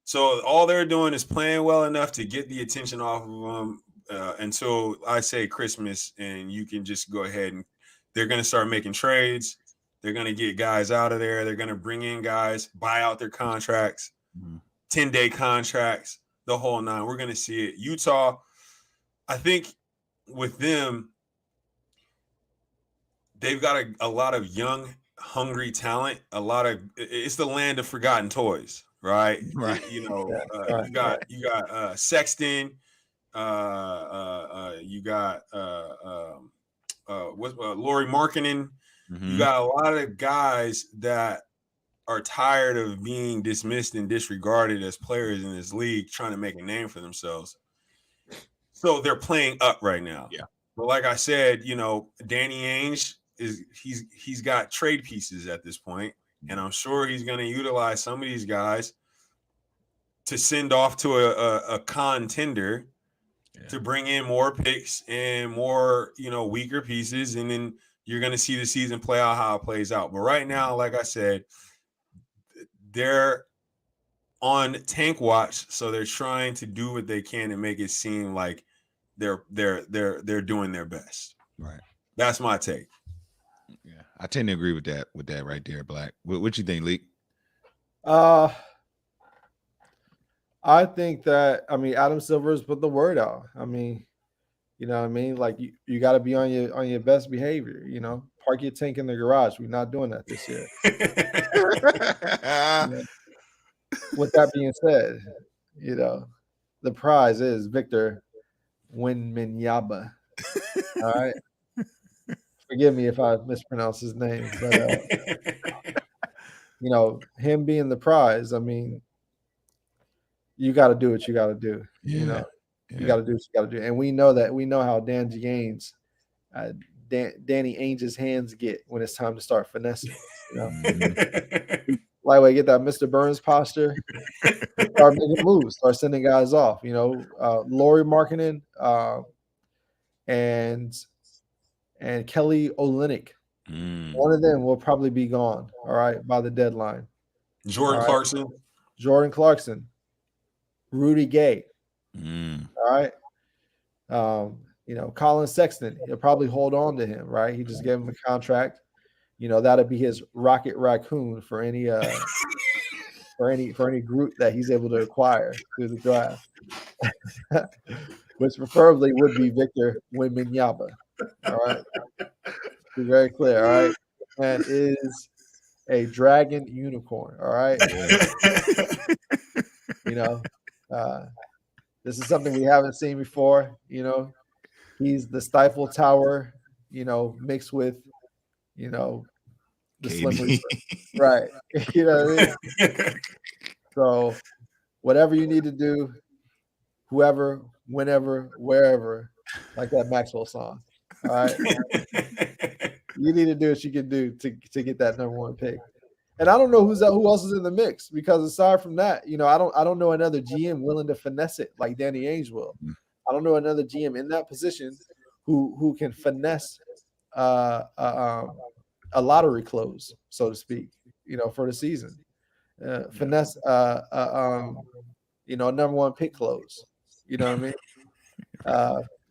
C: So all they're doing is playing well enough to get the attention off of them until I say Christmas, and you can just go ahead and they're going to start making trades. They're going to get guys out of there. They're going to bring in guys, buy out their contracts, 10-day contracts, the whole nine. We're going to see it. Utah, I think with them, they've got a lot of young, hungry talent. It's the land of forgotten toys. Right. You got Sexton. You got Lauri Markkanen. You got a lot of guys that are tired of being dismissed and disregarded as players in this league, trying to make a name for themselves. So they're playing up right now.
A: Yeah.
C: But like I said, Danny Ainge he's got trade pieces at this point. And I'm sure he's going to utilize some of these guys to send off to a contender to bring in more picks and more, weaker pieces. And then you're going to see the season play out how it plays out. But right now, like I said, they're on tank watch. So they're trying to do what they can to make it seem like they're doing their best.
A: Right.
C: That's my take.
A: Yeah, I tend to agree with that right there, Black. What you think, Leak?
B: I think that Adam Silver's put the word out. You know what I mean? Like you got to be on your best behavior. Park your tank in the garage. We're not doing that this year. With that being said, the prize is Victor Wembanyama. All right. Forgive me if I mispronounce his name, but him being the prize. I mean, you got to do what you got to do.
A: Yeah.
B: You got to do what you got to do, and we know that. We know how Danny Ainge's hands get when it's time to start finessing. Lightweight, get that Mr. Burns posture, start making moves, start sending guys off. Laurie Markkinen and Kelly Olynyk. One of them will probably be gone. All right, by the deadline.
C: Jordan
B: Clarkson, Rudy Gay. All right. Colin Sexton, he'll probably hold on to him, right? He just gave him a contract. That'll be his Rocket Raccoon for any for any group that he's able to acquire through the draft. Which preferably would be Victor Wembanyama. All right. Be very clear, all right. Man is a dragon unicorn, all right. This is something we haven't seen before. He's the Stifle Tower, mixed with, the Slim Reaper. Right. You know what I mean? So whatever you need to do, whoever, whenever, wherever, like that Maxwell song. All right. You need to do what you can do to get that number one pick. And I don't know who else is in the mix, because aside from that, I don't know another GM willing to finesse it like Danny Ainge will. I don't know another GM in that position who can finesse a lottery close, so to speak, for the season. Finesse a number one pick close. You know what I mean?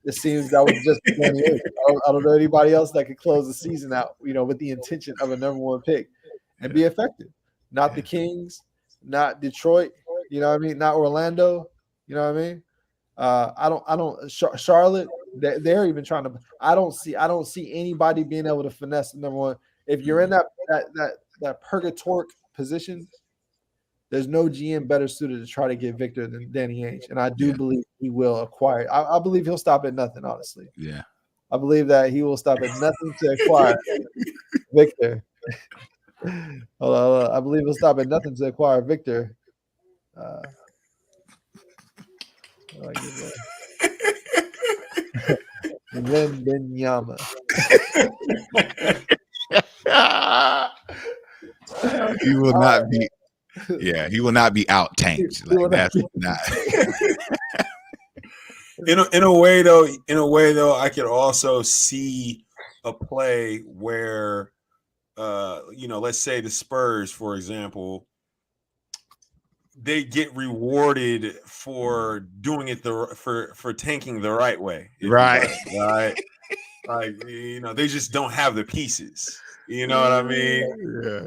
B: It seems that was just Danny Ainge. I don't know anybody else that could close the season out, with the intention of a number one pick and be effective. Not the Kings, not Detroit, what I mean? Not Orlando, what I mean? I don't Charlotte, they're even trying to. I don't see anybody being able to finesse the number one. If you're in that purgatoric position, there's no GM better suited to try to get Victor than Danny Ainge, and I do believe he will acquire. I believe he'll stop at nothing. Honestly, I believe that he will stop at nothing to acquire Victor. Hold on. I believe he'll stop at nothing to acquire Victor. Wembanyama.
A: He will not be. Yeah, he will not be out tanked. Like, that's not.
C: In a way though, I could also see a play where, let's say the Spurs, for example, they get rewarded for doing it for tanking the right way,
A: right?
C: Like, they just don't have the pieces. You know what I mean?
A: Yeah.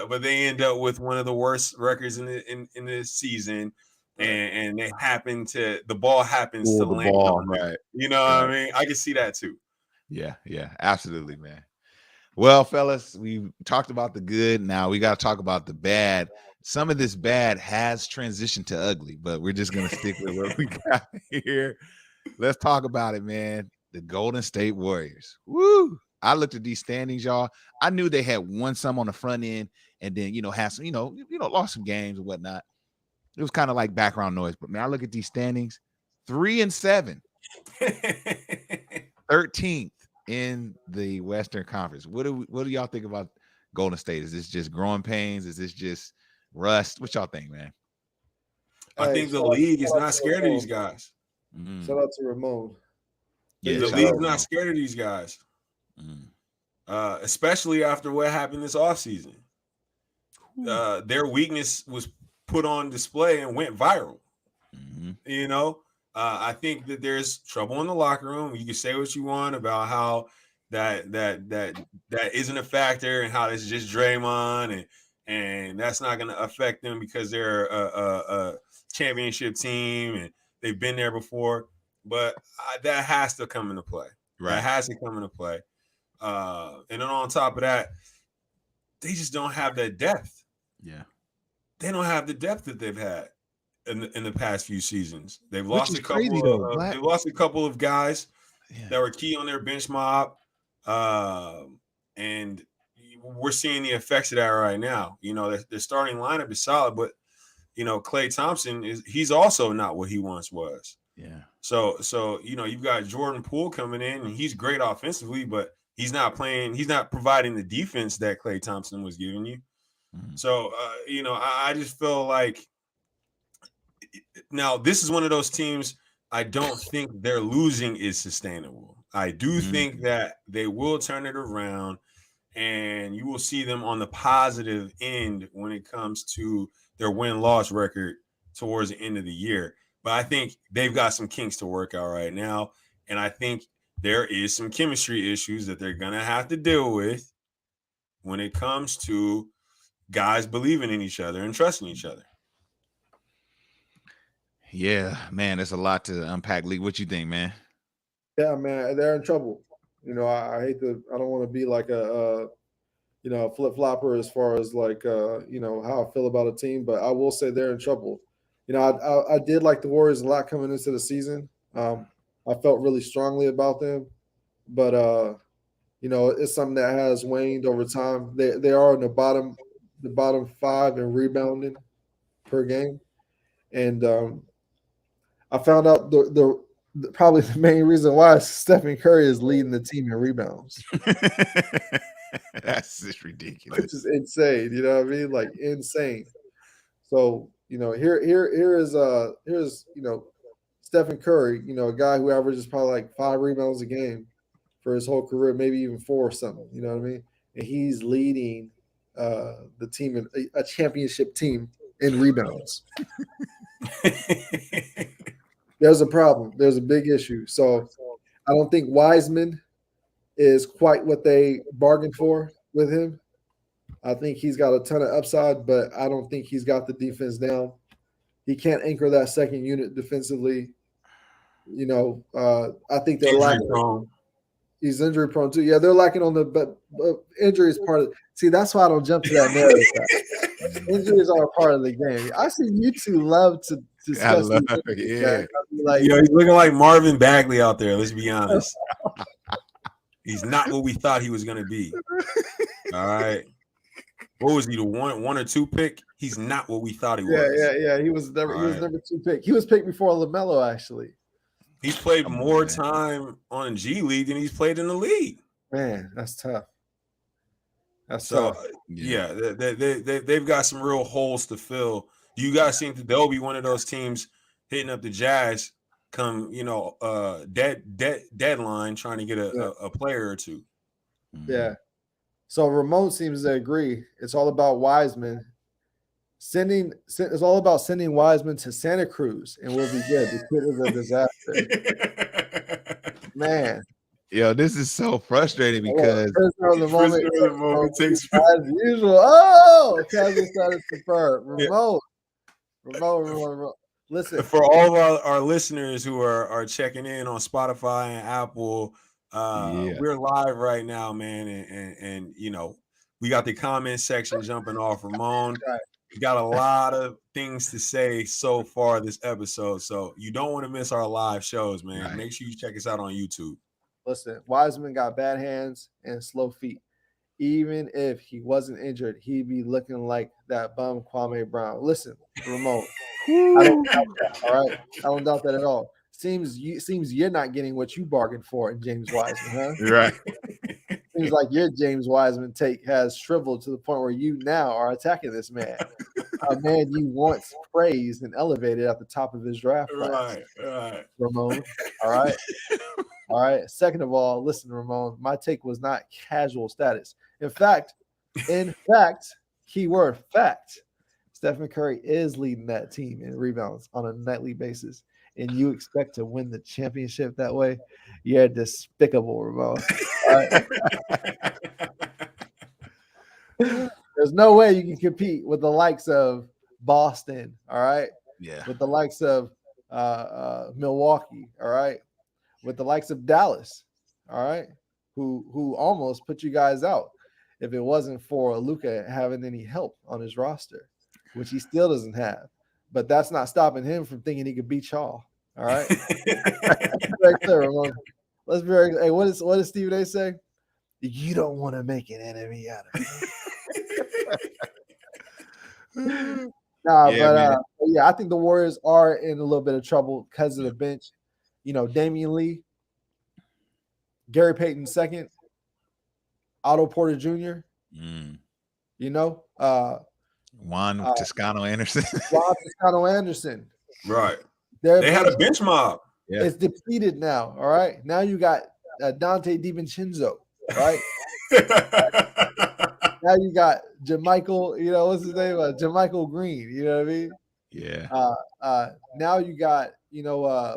C: But they end up with one of the worst records in this season, and the ball happens to land on them.
A: Right?
C: You know what I mean? I can see that too.
A: Yeah, absolutely, man. Well, fellas, we talked about the good. Now we got to talk about the bad. Some of this bad has transitioned to ugly, but we're just gonna stick with what we got here. Let's talk about it, man. The Golden State Warriors. Woo! I looked at these standings, y'all. I knew they had won some on the front end, and then had some, lost some games and whatnot. It was kind of like background noise. But man, I look at these standings: 3-7, 13th in the Western Conference. What do y'all think about Golden State? Is this just growing pains? Is this just rust? What y'all think, man?
C: I think the league is not scared of these guys.
B: Shout out to Ramon.
C: Yeah, the league's not scared of these guys. Especially after what happened this offseason. Their weakness was put on display and went viral. I think that there's trouble in the locker room. You can say what you want about how that isn't a factor and how this is just Draymond and that's not going to affect them because they're a championship team and they've been there before. But that has to come into play. Right. That has to come into play. And then on top of that, they just don't have that depth.
A: Yeah.
C: They don't have the depth that they've had. in the past few seasons. They've
B: Which
C: lost
B: is
C: a
B: crazy,
C: couple
B: though.
C: they've lost a couple of guys
A: Yeah.
C: that were key on their bench mob. And we're seeing the effects of that right now. You know, their starting lineup is solid, but you know, Klay Thompson he's also not what he once was.
A: Yeah.
C: So you know, you've got Jordan Poole coming in, and he's great offensively, but he's not providing the defense that Klay Thompson was giving you.
A: Mhm.
C: So you know, I just feel like now this is one of those teams I don't think their losing is sustainable. I do think that they will turn it around, and you will see them on the positive end when it comes to their win-loss record towards the end of the year. But I think they've got some kinks to work out right now, and I think there is some chemistry issues that they're going to have to deal with when it comes to guys believing in each other and trusting each other.
A: Yeah, man, there's a lot to unpack. Lee, what you think, man?
B: Yeah, man, they're in trouble. You know, I hate to. I don't want to be like a flip flopper as far as like how I feel about a team, but I will say they're in trouble. You know, I did like the Warriors a lot coming into the season. I felt really strongly about them, but it's something that has waned over time. They are in the bottom five in rebounding per game, and I found out probably the main reason why Stephen Curry is leading the team in rebounds.
A: That's just ridiculous.
B: Which is insane, you know what I mean? Like insane. So, here's Stephen Curry, a guy who averages probably like 5 rebounds a game for his whole career, maybe even 4 or something, you know what I mean? And he's leading the team in a championship team in rebounds. There's a problem. There's a big issue. So I don't think Wiseman is quite what they bargained for with him. I think he's got a ton of upside, but I don't think he's got the defense down. He can't anchor that second unit defensively. I think they're lacking. He's injury prone too. Yeah, they're lacking on but injury is part of. See, that's why I don't jump to that narrative. Injuries are a part of the game. I see you two love to discuss.
A: Yeah.
C: Like, he's looking like Marvin Bagley out there. Let's be honest. He's not what we thought he was going to be. All right. What was he, the one or 2 pick? He's not what we thought he was.
B: Yeah. He was never 2 pick. He was picked before LaMelo, actually.
C: He's played more time on G League than he's played in the league.
B: Man, that's tough. That's tough.
C: Yeah, they've got some real holes to fill. Do you guys think that they'll be one of those teams hitting up the Jazz come, deadline trying to get a player or two?
B: Yeah. So Ramon seems to agree. It's all about Wiseman. It's all about sending Wiseman to Santa Cruz, and we'll be good. The kid is a disaster. Man.
A: Yo, this is so frustrating because
B: prisoner of the moment takes as usual. Oh, Kevin started confirmed. Ramon. Listen,
C: for all of our listeners who are checking in on Spotify and Apple, we're live right now, man, and we got the comment section jumping off. Ramon, we got a lot of things to say so far this episode, so you don't want to miss our live shows, man. Right. Make sure you check us out on YouTube.
B: Listen, Wiseman got bad hands and slow feet. Even if he wasn't injured, he'd be looking like that bum Kwame Brown. Listen, Ramon, I don't doubt that. All right, I don't doubt that at all. Seems you're not getting what you bargained for in James Wiseman, huh?
A: Right.
B: Seems like your James Wiseman take has shriveled to the point where you now are attacking this man, a man you once praised and elevated at the top of his draft class.
C: Right.
B: Ramon. All right. All right. Second of all, listen, Ramon, my take was not casual status. In fact, keyword fact, Stephen Curry is leading that team in rebounds on a nightly basis, and you expect to win the championship that way? You're despicable, Ramon. All right. There's no way you can compete with the likes of Boston, all right?
A: Yeah.
B: With the likes of Milwaukee, all right? With the likes of Dallas, all right, who almost put you guys out if it wasn't for Luka having any help on his roster, which he still doesn't have. but that's not stopping him from thinking he could beat y'all. All right. Very clear, Ramon. Let's be very. Hey, what does Stephen A say? You don't want to make an enemy out of it. Yeah, I think the Warriors are in a little bit of trouble because of the bench. Damian Lee, Gary Payton second, Otto Porter Jr.
A: Juan Toscano Anderson.
B: Juan Toscano Anderson.
C: Right. They had a bench mob.
B: Yeah. It's depleted now. All right. Now you got Dante DiVincenzo. Right. Now you got Jermichael. What's his name? Jermichael Green. You know what I mean?
A: Yeah.
B: Now you got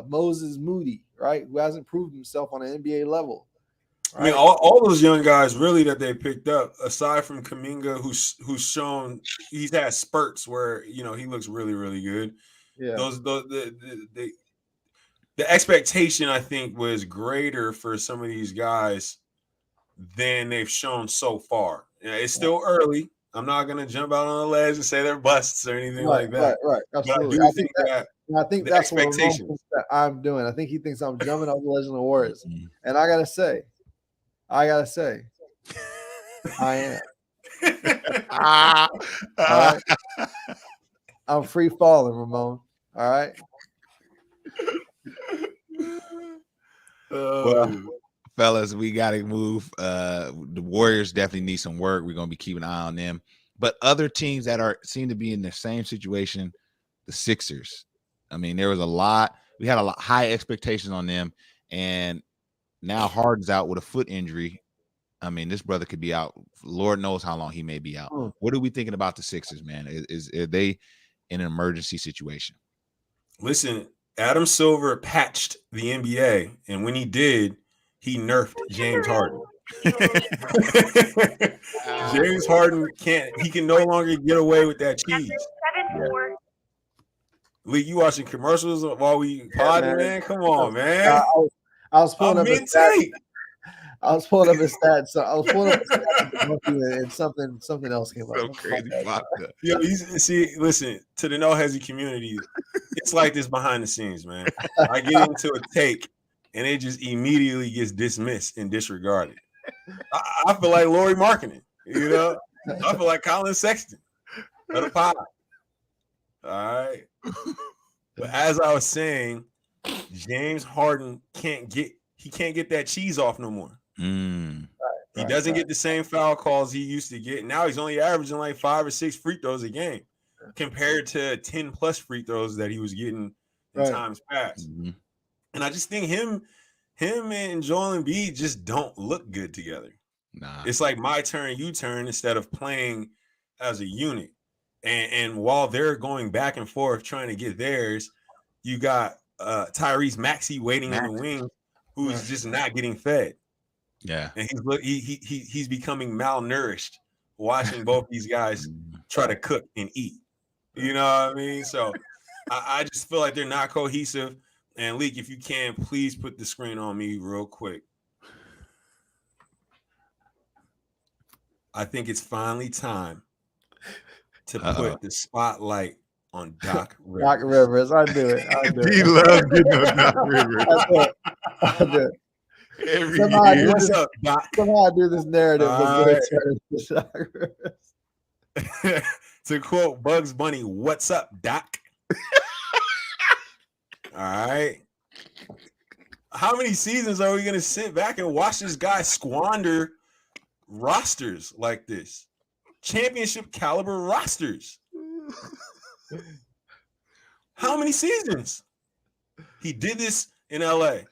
B: Moses Moody, right, who hasn't proved himself on an NBA level.
C: Right? I mean, all those young guys really that they picked up, aside from Kuminga, who's shown he's had spurts where he looks really, really good.
B: Yeah.
C: The expectation, I think, was greater for some of these guys than they've shown so far. It's still early. I'm not going to jump out on a ledge and say they're busts or anything like that.
B: Right. Absolutely.
C: But I think
B: that's what I'm doing. I think he thinks I'm jumping off the ledge on the Warriors. And I gotta say, I am. All right? I'm free falling, Ramon. All right.
A: Well, fellas, we got to move. The Warriors definitely need some work. We're going to be keeping an eye on them. But other teams that seem to be in the same situation, the Sixers. I mean, there was we had a lot high expectations on them, and now Harden's out with a foot injury. I mean, this brother could be out. Lord knows how long he may be out. What are we thinking about the Sixers, man? Are they in an emergency situation?
C: Listen, Adam Silver patched the NBA, and when he did, he nerfed James Harden. James Harden can no longer get away with that cheese. Lee, you watching commercials while we podding, man? Come on, man.
B: I was pulling up his stats. I was pulling up his stats. So I was pulling up his stats and something else came up.
A: So crazy.
C: Yo, listen, to the No Hesi community, it's like this behind the scenes, man. I get into a take and it just immediately gets dismissed and disregarded. I feel like Laurie Marketing, I feel like Colin Sexton of the pod. All right. But as I was saying, James Harden can't get that cheese off no more. He doesn't get the same foul calls he used to get. Now he's only averaging like 5 or 6 free throws a game compared to 10 plus free throws that he was getting in times past. And I just think him and Joel Embiid just don't look good together.
A: Nah.
C: It's like my turn, you turn instead of playing as a unit. And while they're going back and forth trying to get theirs, you got Tyrese Maxey waiting in the wing, who's just not getting fed.
A: Yeah,
C: and he's becoming malnourished watching both these guys try to cook and eat. You know what I mean? So I just feel like they're not cohesive. And Leak, if you can, please put the screen on me real quick. I think it's finally time to put the spotlight on Doc Rivers.
B: Doc Rivers, I do it.
A: He loves getting on Doc Rivers.
B: I do it. Somehow I do this narrative.
C: To quote Bugs Bunny, "What's up, Doc?" All right. How many seasons are we going to sit back and watch this guy squander rosters like this? Championship caliber rosters. How many seasons? He did this in LA.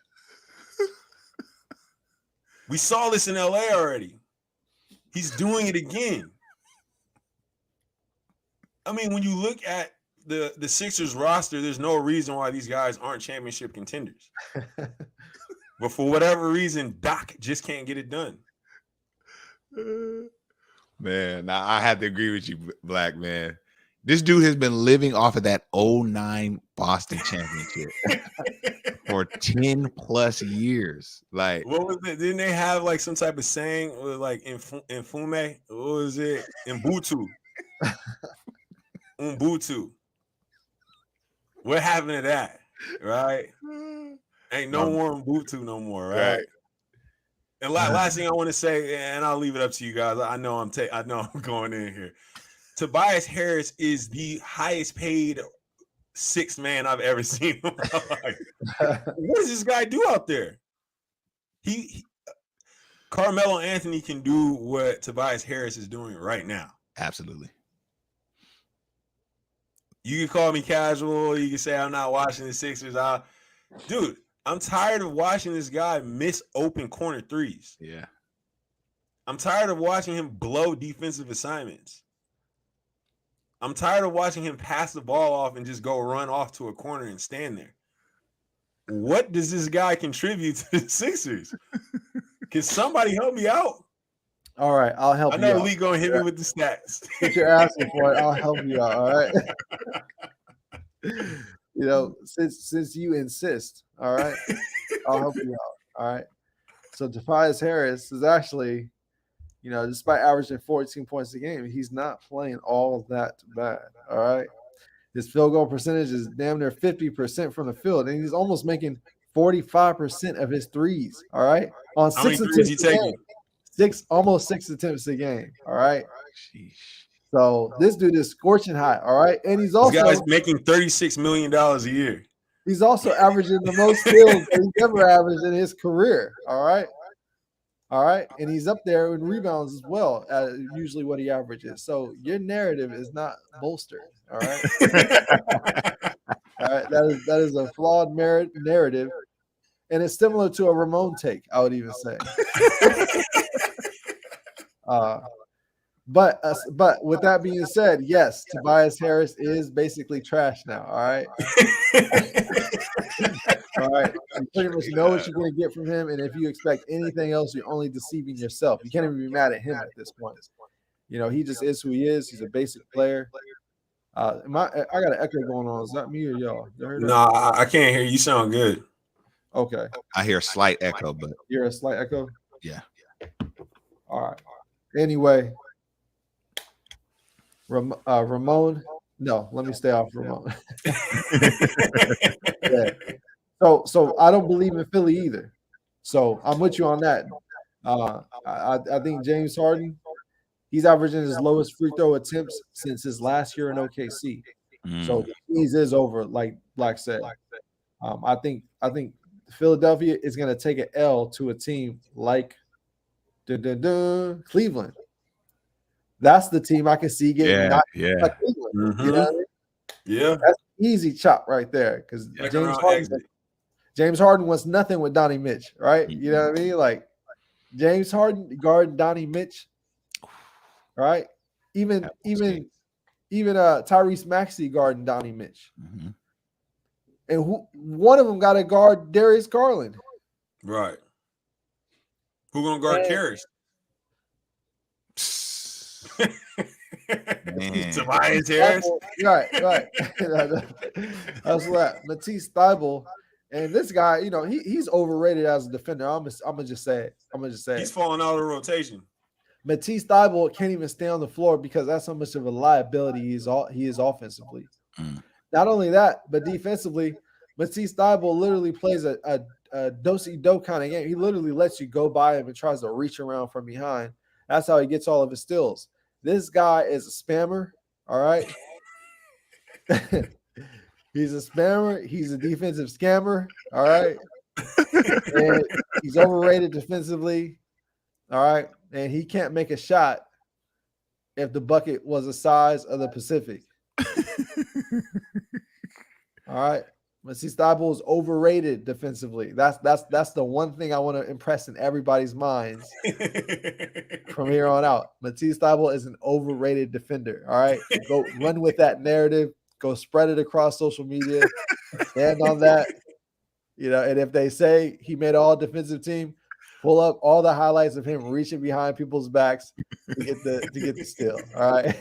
C: We saw this in LA already. He's doing it again. I mean, when you look at the Sixers roster, there's no reason why these guys aren't championship contenders. But for whatever reason, Doc just can't get it done.
A: Man, now I have to agree with you, Black man. This dude has been living off of that 2009 Boston championship for 10 plus years. Like,
C: what was it? Didn't they have like some type of saying? It was like Infume? What was it? Ubuntu. What happened to that? Right? Ain't no more Mbutu no more, right? And last thing I want to say, and I'll leave it up to you guys. I know I'm going in here. Tobias Harris is the highest paid sixth man I've ever seen in my life. What does this guy do out there? Carmelo Anthony can do what Tobias Harris is doing right now.
A: Absolutely.
C: You can call me casual. You can say I'm not watching the Sixers. Dude, I'm tired of watching this guy miss open corner threes.
A: Yeah.
C: I'm tired of watching him blow defensive assignments. I'm tired of watching him pass the ball off and just go run off to a corner and stand there. What does this guy contribute to the Sixers? Can somebody help me out?
B: All right, I'll help you.
C: I know Lee gonna hit me with the stats.
B: What you're asking for, I'll help you out. All right. You know, since you insist, all right, I'll help you out. All right. So Tobias Harris is actually, you know, despite averaging 14 points a game, he's not playing all that bad. All right. His field goal percentage is damn near 50% from the field, and he's almost making 45% of his threes. All right. On
C: How many threes you taking?
B: Almost 6 attempts a game. All right.
A: Sheesh.
B: So this dude is scorching hot. All right. And he's also
C: this guy's making $36 million a year.
B: He's also averaging the most steals that he's ever averaged in his career. All right. All right. And he's up there in rebounds as well, usually what he averages. So your narrative is not bolstered. All right. All right. That is a flawed narrative. And it's similar to a Ramon take, I would even say. But with that being said, yes, Tobias Harris is basically trash now. All right. All right. You pretty much know what you're going to get from him. And if you expect anything else, you're only deceiving yourself. You can't even be mad at him at this point. You know, he just is who he is. He's a basic player. I got an echo going on. Is that me or y'all?
C: No, I can't hear you. You sound good.
B: Okay.
A: I hear a slight echo, but
B: You're a slight echo?
A: yeah.
B: All right. Anyway, Ramon. No, let me stay off Ramon. Yeah. So I don't believe in Philly either. So I'm with you on that. I think James Harden, he's averaging his lowest free throw attempts since his last year in OKC. So he's is over, like Black said. I think Philadelphia is going to take an L to a team like Cleveland. That's the team I can see getting knocked like Cleveland.
C: Mm-hmm.
B: You know what I mean?
C: Yeah,
B: that's easy chop right there because James Harden was nothing with Donnie Mitch, right? You know what I mean? Like James Harden guarding Donnie Mitch, right? Even Tyrese Maxey guarding Donnie Mitch.
A: Mm-hmm.
B: And one of them got to guard Darius Garland.
C: Right. Who gonna guard Karras? Tobias Harris.
B: Right. That's what Matisse Thybulle. And this guy, you know, he's overrated as a defender. I'm gonna just say it.
C: He's falling out of the rotation.
B: Matisse Thybulle can't even stay on the floor because that's how much of a liability he is offensively. Not only that, but defensively, Matisse Thybulle literally plays a do-si-do kind of game. He literally lets you go by him and tries to reach around from behind. That's how he gets all of his steals. This guy is a spammer, all right? He's a spammer. He's a defensive scammer, all right? And he's overrated defensively, all right? And he can't make a shot if the bucket was the size of the Pacific. All right. Matisse Thybulle is overrated defensively. That's the one thing I want to impress in everybody's minds from here on out. Matisse Thybulle is an overrated defender. All right. Go run with that narrative. Go spread it across social media. Stand on that. You know, and if they say he made all defensive team, pull up all the highlights of him reaching behind people's backs to get the steal. All right.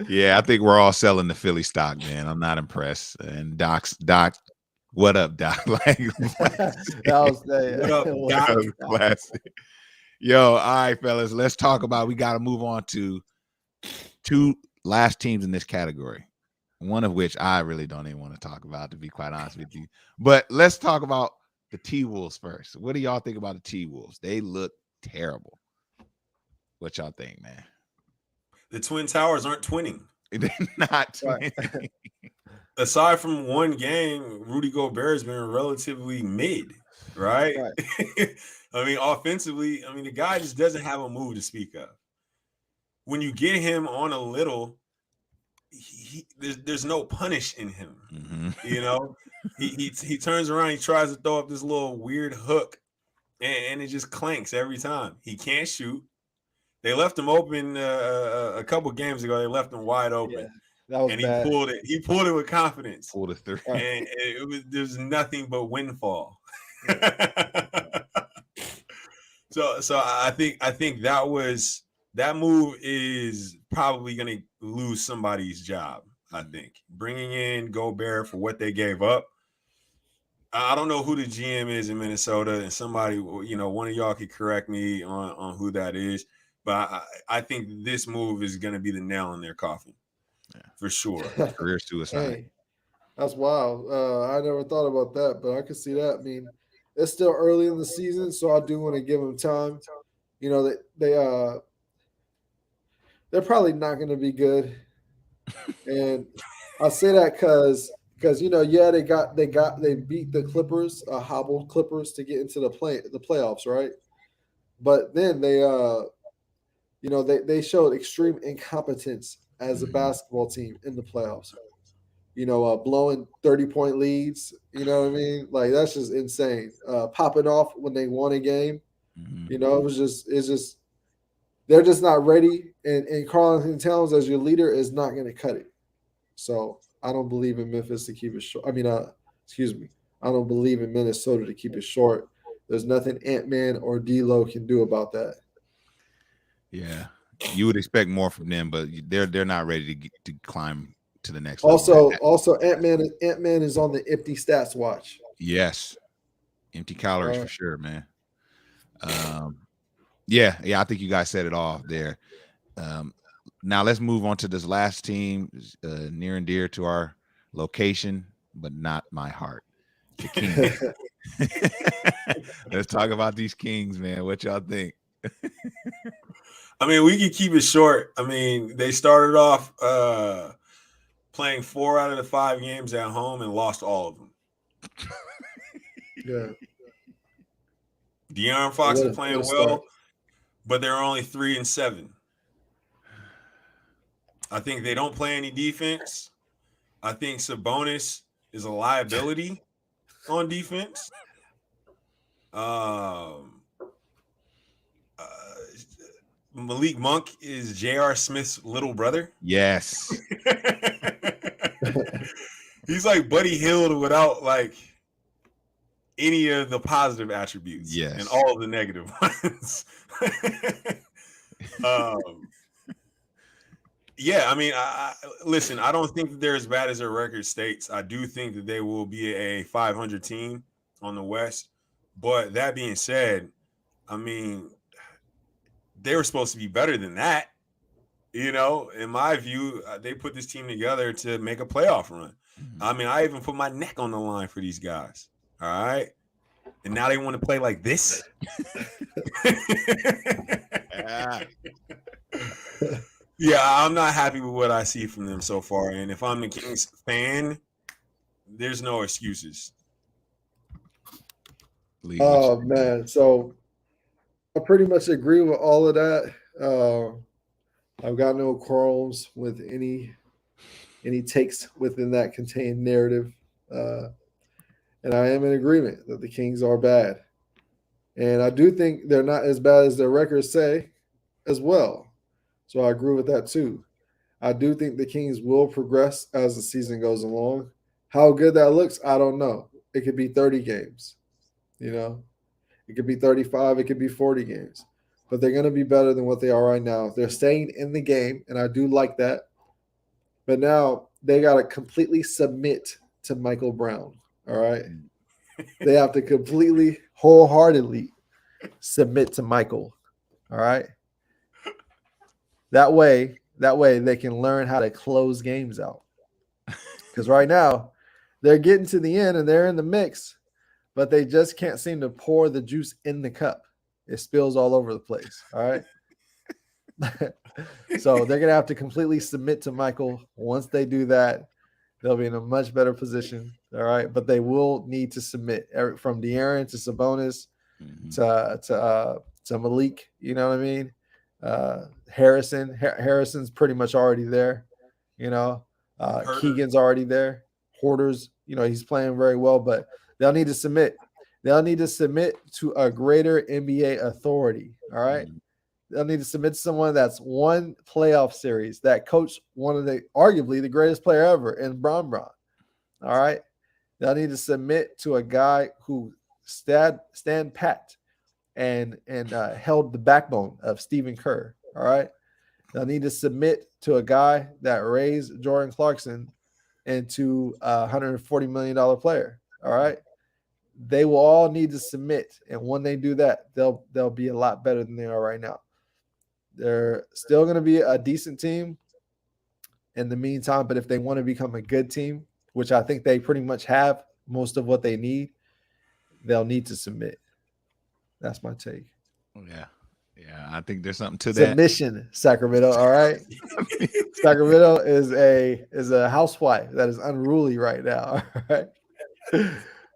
A: Yeah, I think we're all selling the Philly stock, man. I'm not impressed. And Doc, what up, Doc? Like, that was classic. Yo, all right, fellas, let's talk about. We got to move on to two last teams in this category. one of which I really don't even want to talk about, to be quite honest with you. But let's talk about the T-Wolves first. What do y'all think about the T-Wolves? They look terrible. What y'all think, man?
C: The Twin Towers aren't twinning.
A: They're not
B: Right.
A: winning.
C: Aside from one game, Rudy Gobert has been relatively mid, right?
B: Right.
C: I mean, offensively, I mean, the guy just doesn't have a move to speak of. When you get him on a little, there's no punish in him.
A: Mhm.
C: You know, he turns around, he tries to throw up this little weird hook, and it just clanks every time. He can't shoot. They left him open a couple games ago. They left him wide open.
B: Yeah, that was
C: And
B: bad.
C: he pulled it. He pulled it with confidence.
A: Pull the three.
B: Right.
C: And there's nothing but windfall. so I think that move is probably going to lose somebody's job. I think bringing in Gobert for what they gave up. I don't know who the GM is in Minnesota, and somebody, one of y'all could correct me on who that is. But I think this move is going to be the nail in their coffin, for sure.
A: Career suicide.
B: Hey, that's wild. I never thought about that, but I could see that. I mean, it's still early in the season, so I do want to give them time. You know, they're probably not going to be good, and I say that because yeah, they beat the Clippers, hobble Clippers to get into the playoffs, right? But then they showed extreme incompetence as a
A: Mhm.
B: basketball team in the playoffs. Blowing 30-point leads. You know what I mean? Like that's just insane. Popping off when they won a game.
A: Mhm.
B: It's just they're just not ready. And Karl Anthony Towns as your leader is not going to cut it. So I don't believe in Memphis to keep it short. I mean, excuse me. I don't believe in Minnesota to keep it short. There's nothing Ant-Man or D'Lo can do about that.
A: Yeah, you would expect more from them, but they're not ready to climb to the next level.
B: Also, Ant-Man is on the empty stats watch.
A: Yes, empty calories
B: All
A: for
B: right.
A: sure, man. Yeah, I think you guys said it all there. Now let's move on to this last team, near and dear to our location, but not my heart. The Kings. Let's talk about these Kings, man. What y'all think?
C: I mean, we can keep it short. I mean, they started off playing 4 out of the 5 games at home and lost all of them.
B: Yeah.
C: De'Aaron Fox is
B: What
C: playing
B: a start.
C: well, but they're only 3-7. I think they don't play any defense. I think Sabonis is a liability on defense. Malik Monk is J.R. Smith's little brother.
A: Yes.
C: He's like Buddy Hield without like any of the positive attributes,
A: Yes,
C: and all of the negative ones. Yeah, I mean, listen, I don't think that they're as bad as their record states. I do think that they will be a 500 team on the West. But that being said, I mean, they were supposed to be better than that. In my view, they put this team together to make a playoff run.
A: Mhm.
C: I mean, I even put my neck on the line for these guys. All right. And now they want to play like this. Yeah, I'm not happy with what I see from them so far. And if I'm the Kings fan, there's no excuses.
A: Lee,
B: Oh man, so I pretty much agree with all of that. I've got no quarrels with any takes within that contained narrative, and I am in agreement that the Kings are bad, and I do think they're not as bad as their records say, as well. So I agree with that too. I do think the Kings will progress as the season goes along. How good that looks, I don't know. It could be 30 games, you know. It could be 35, it could be 40 games. But they're going to be better than what they are right now. They're staying in the game, and I do like that. But now they got to completely submit to Michael Brown. All right. They have to completely, wholeheartedly submit to Michael. All right. That way they can learn how to close games out. Because right now they're getting to the end and they're in the mix, but they just can't seem to pour the juice in the cup. It spills all over the place. All right. So they're going to have to completely submit to Michael. Once they do that, they'll be in a much better position. All right. But they will need to submit from De'Aaron to Sabonis to Malik. You know what I mean? Harrison's pretty much already there. You know, Keegan's already there. Hoarder's, he's playing very well, but they'll need to submit. They'll need to submit to a greater NBA authority. All right. They'll need to submit to someone that's won playoff series, that coached one of arguably the greatest player ever in Bron. All right. They'll need to submit to a guy who stand pat and held the backbone of Stephen Kerr. All right. They'll need to submit to a guy that raised Jordan Clarkson into a $140 million player. All right. They will all need to submit. And when they do that, they'll be a lot better than they are right now. They're still going to be a decent team in the meantime, but if they want to become a good team, which I think they pretty much have most of what they need, they'll need to submit. That's my take.
A: Yeah. Yeah, I think there's something to that.
B: Submission, Sacramento. All right. Sacramento is a housewife that is unruly right now. All right.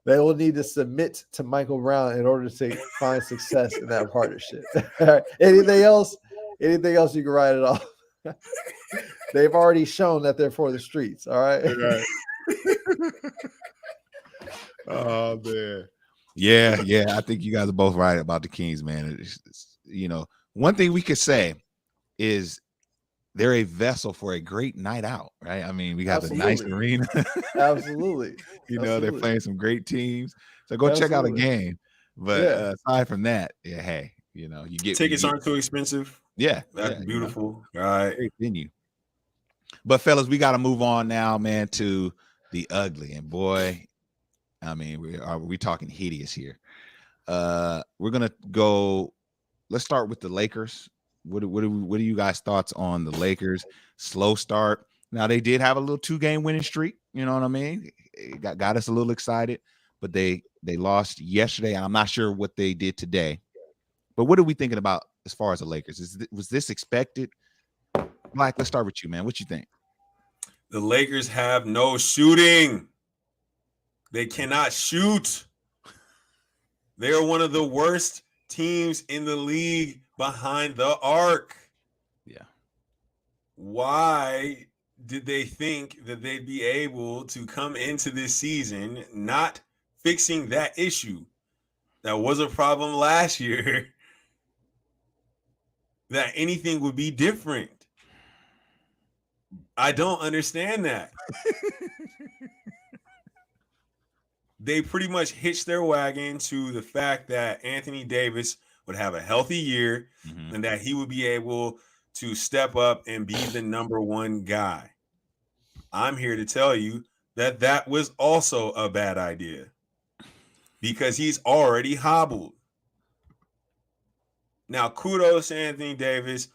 B: They will need to submit to Michael Brown in order to find success in that partnership. All right. Anything else you can write it off. They've already shown that they're for the streets. All right.
A: Oh man. Yeah. I think you guys are both right about the Kings, man. It's, one thing we could say is they're a vessel for a great night out, right? I mean, we got the nice arena.
B: Absolutely.
A: They're playing some great teams. So go check out a game. But aside from that, hey, you get
C: tickets aren't too expensive.
A: Yeah.
C: That's beautiful. All right.
A: Great venue. But fellas, we got to move on now, man, to the ugly. And boy, I mean, we talking hideous here. We're gonna go. Let's start with the Lakers. What are you guys' thoughts on the Lakers? Slow start. Now they did have a little 2-game winning streak. You know what I mean? It got us a little excited, but they lost yesterday. I'm not sure what they did today. But what are we thinking about as far as the Lakers? Was this expected? Mike, let's start with you, man. What you think?
C: The Lakers have no shooting. They cannot shoot. They are one of the worst teams in the league behind the arc.
A: Yeah.
C: Why did they think that they'd be able to come into this season not fixing that issue that was a problem last year, that anything would be different? I don't understand that. They pretty much hitched their wagon to the fact that Anthony Davis would have a healthy year and that he would be able to step up and be the number one guy. I'm here to tell you that that was also a bad idea because he's already hobbled. Now, kudos to Anthony Davis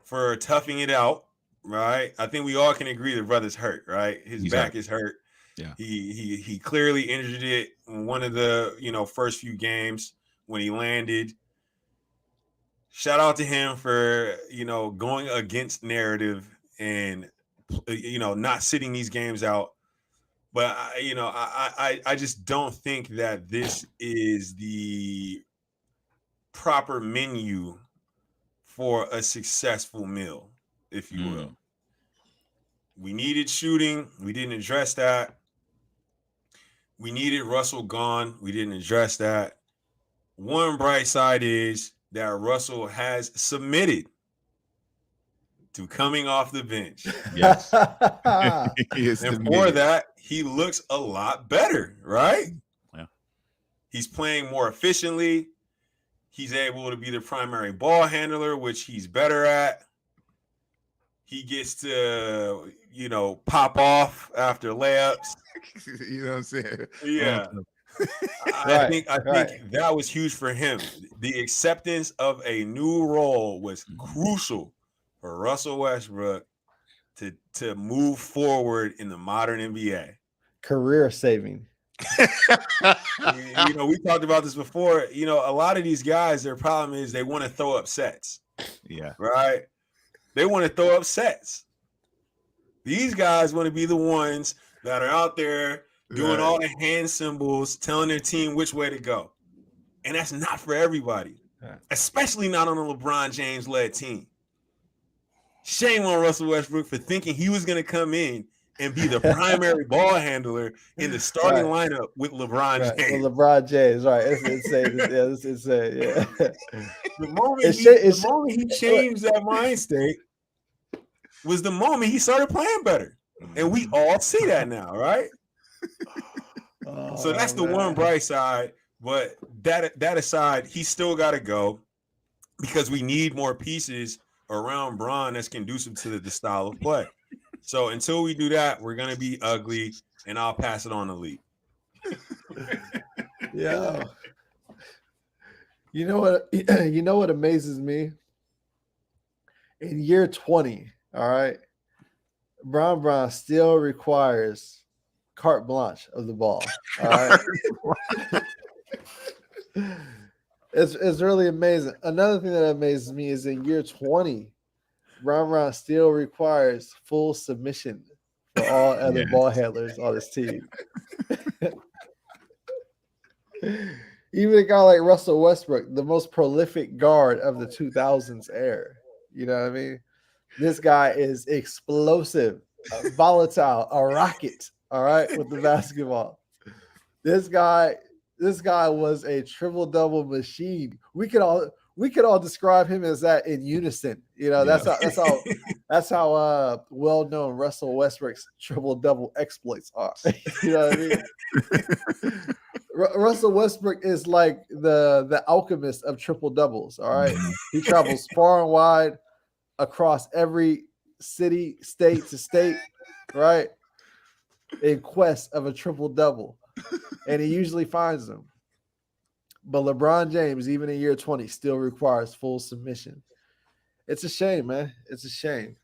C: for toughing it out, right? I think we all can agree the brother's hurt, right? He's back is hurt.
A: Yeah.
C: He clearly injured it in one of the, first few games when he landed. Shout out to him for, going against narrative and, not sitting these games out. But, I just don't think that this is the proper menu for a successful meal, if you will. We needed shooting. We didn't address that. We needed Russell gone. We didn't address that. One bright side is that Russell has submitted to coming off the bench.
A: Yes.
C: And for that, he looks a lot better, right?
A: Yeah.
C: He's playing more efficiently. He's able to be the primary ball handler, which he's better at. He gets to, pop off after layups.
A: You know what I'm saying?
C: Yeah. I think that was huge for him. The acceptance of a new role was crucial for Russell Westbrook to move forward in the modern NBA.
B: Career saving.
C: You know, we talked about this before. You know, a lot of these guys, their problem is they want to throw up sets.
A: Yeah.
C: Right? They want to throw up sets. These guys want to be the ones that are out there doing all the hand symbols, telling their team which way to go. And that's not for everybody, especially not on a LeBron James-led team. Shame on Russell Westbrook for thinking he was going to come in and be the primary ball handler in the starting lineup with LeBron James.
B: With LeBron James, right? It's insane. It's insane. Yeah.
C: The moment he changed that mind state was the moment he started playing better. And we all see that now, right? So that's the one bright side. But that aside, he still got to go because we need more pieces around Bron that's conducive to the style of play. So until we do that, we're going to be ugly, and I'll pass it on to Lee.
B: Yeah. You know what amazes me? In year 20, all right, Bron still requires carte blanche of the ball. All right. It's really amazing. Another thing that amazes me is in year 20, Bron still requires full submission for all other ball handlers on his team. Even a guy like Russell Westbrook, the most prolific guard of the 2000s era. You know what I mean? This guy is explosive, volatile, a rocket, all right, with the basketball. This guy was a triple-double machine. We could all describe him as that in unison. You know, that's how well-known Russell Westbrook's triple-double exploits are. You know what I mean? Russell Westbrook is like the alchemist of triple doubles. All right, he travels far and wide across every city, state to state, right, in quest of a triple double, and he usually finds them. But LeBron James, even in year 20, still requires full submission. It's a shame, man. It's a shame.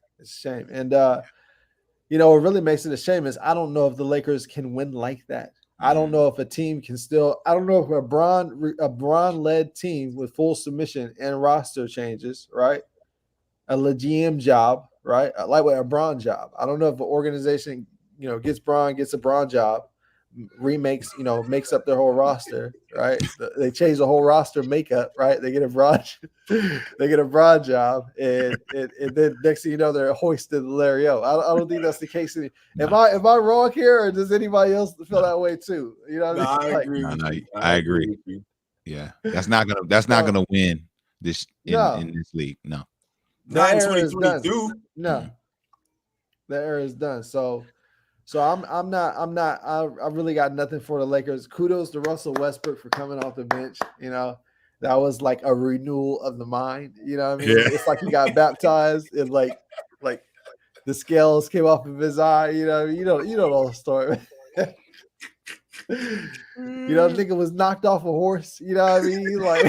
B: And you know what really makes it a shame is I don't know if the Lakers can win like that. I don't know if a team can still. I don't know if a Bron-led team with full submission and roster changes, right? A GM job, right? Like a Bron job. I don't know if an organization, you know, gets a Bron job, makes up their whole roster, right? They change the whole roster makeup, right? They get a Bron job, and then next thing you know, they're hoisted Larry O. I don't think that's the case. Am I wrong here, or does anybody else feel that way too? You know what I mean?
A: I agree with you. Yeah, that's not gonna win this in this league. No,
C: not in 2022.
B: No, the era is done. So I really got nothing for the Lakers. Kudos to Russell Westbrook for coming off the bench. You know, that was like a renewal of the mind. You know what I mean? Yeah. It's like he got baptized and like the scales came off of his eye. You know, you know the whole story. You know, I think it was knocked off a horse. You know what I mean? Like,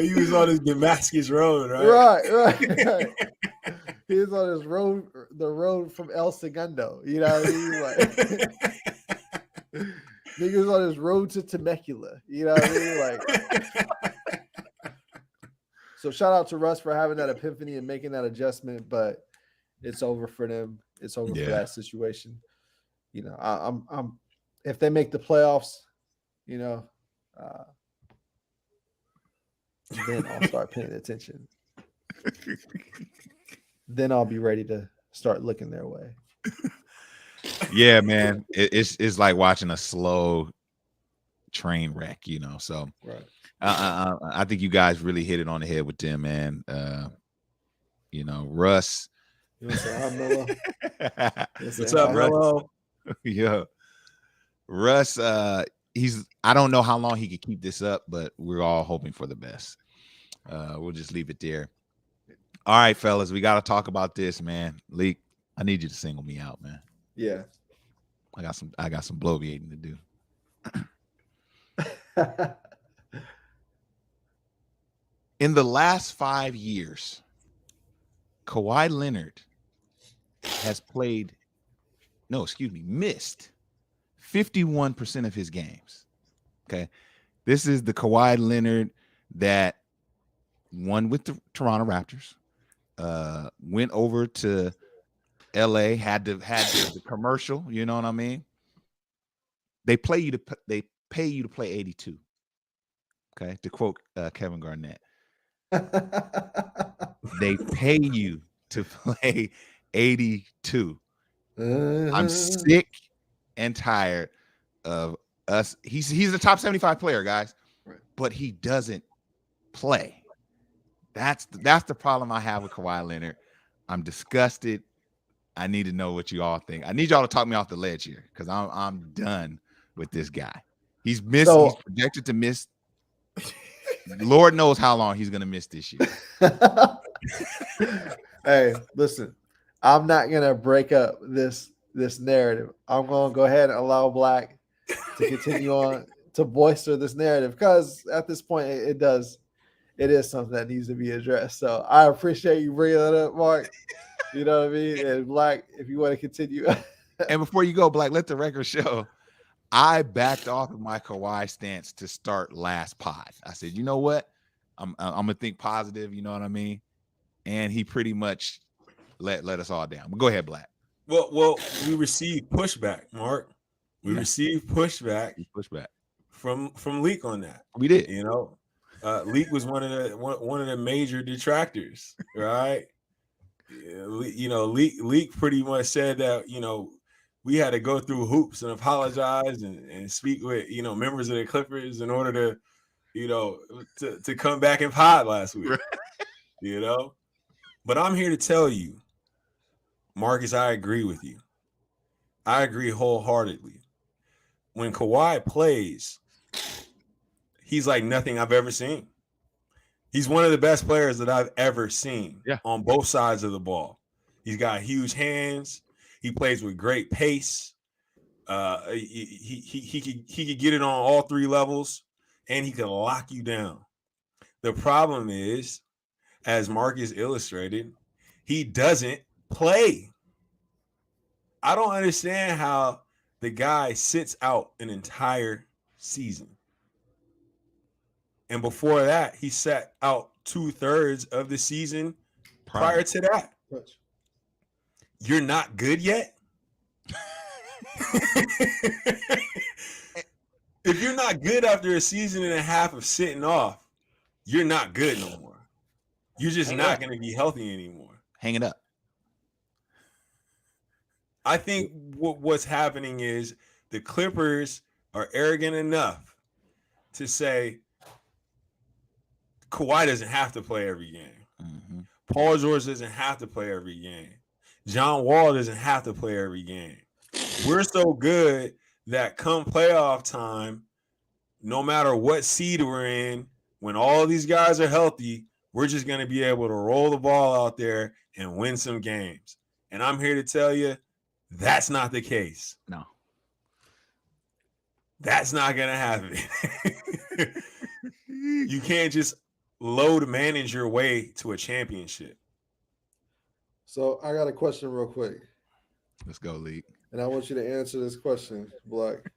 C: he was on his Damascus road, right?
B: Right. He was on his road, the road from El Segundo. You know what I mean? Like, nigga was on his road to Temecula. You know what I mean? Like, so shout out to Russ for having that epiphany and making that adjustment, but it's over for them. It's over for that situation. You know, I'm if they make the playoffs, you know, then I'll start paying attention. Then I'll be ready to start looking their way.
A: Yeah, man. It's like watching a slow train wreck, you know. So
B: right.
A: I think you guys really hit it on the head with them, man. You know, Russ.
B: You want to say hi, Mello?
C: What's up, Mello?
A: Yeah. Russ, I don't know how long he could keep this up, but we're all hoping for the best. We'll just leave it there. All right, fellas, we got to talk about this, man. Leak, I need you to single me out, man.
B: Yeah.
A: I got some bloviating to do. In the last 5 years, Kawhi Leonard has missed 51% of his games. Okay. This is the Kawhi Leonard that won with the Toronto Raptors, went over to LA, had the commercial, you know what I mean? They pay you to play 82. Okay. To quote Kevin Garnett. They pay you to play 82. I'm sick and tired of us. He's a top 75 player, guys, but he doesn't play. That's the problem I have with Kawhi Leonard. I'm disgusted. I need to know what you all think. I need y'all to talk me off the ledge here because I'm done with this guy. He's projected to miss. Lord knows how long he's gonna miss this year.
B: Hey, listen, I'm not gonna break up this narrative. I'm gonna go ahead and allow Black to continue on to bolster this narrative because at this point it is something that needs to be addressed. So I appreciate you bringing that up, Mark. You know what I mean? And Black, if you want to continue.
A: And before you go, Black, let the record show I backed off of my Kawhi stance to start last pod. I said, you know what? I'm gonna think positive, you know what I mean? And he pretty much let us all down. But go ahead, Black.
C: Well, we received pushback, Mark. We received pushback from Leak on that.
A: We did.
C: You know, Leak was one of the major detractors, right? You know, Leak pretty much said that, you know, we had to go through hoops and apologize and speak with, you know, members of the Clippers in order to, you know, to come back and pod last week. You know, but I'm here to tell you, Marcus, I agree with you. I agree wholeheartedly. When Kawhi plays, he's like nothing I've ever seen. He's one of the best players that I've ever seen on both sides of the ball. He's got huge hands. He plays with great pace. He could get it on all three levels, and he can lock you down. The problem is, as Marcus illustrated, he doesn't play. I don't understand how the guy sits out an entire season. And before that, he sat out 2/3 of the season prior to that. You're not good yet? If you're not good after a season and a half of sitting off, you're not good no more. You're just not going to be healthy anymore.
A: Hang it up.
C: I think what's happening is the Clippers are arrogant enough to say Kawhi doesn't have to play every game.
A: Mm-hmm.
C: Paul George doesn't have to play every game. John Wall doesn't have to play every game. We're so good that come playoff time, no matter what seed we're in, when all these guys are healthy, we're just going to be able to roll the ball out there and win some games. And I'm here to tell you, that's not the case.
A: No.
C: That's not going to happen. You can't just load manage your way to a championship.
B: So I got a question real quick.
A: Let's go, League.
B: And I want you to answer this question, Black.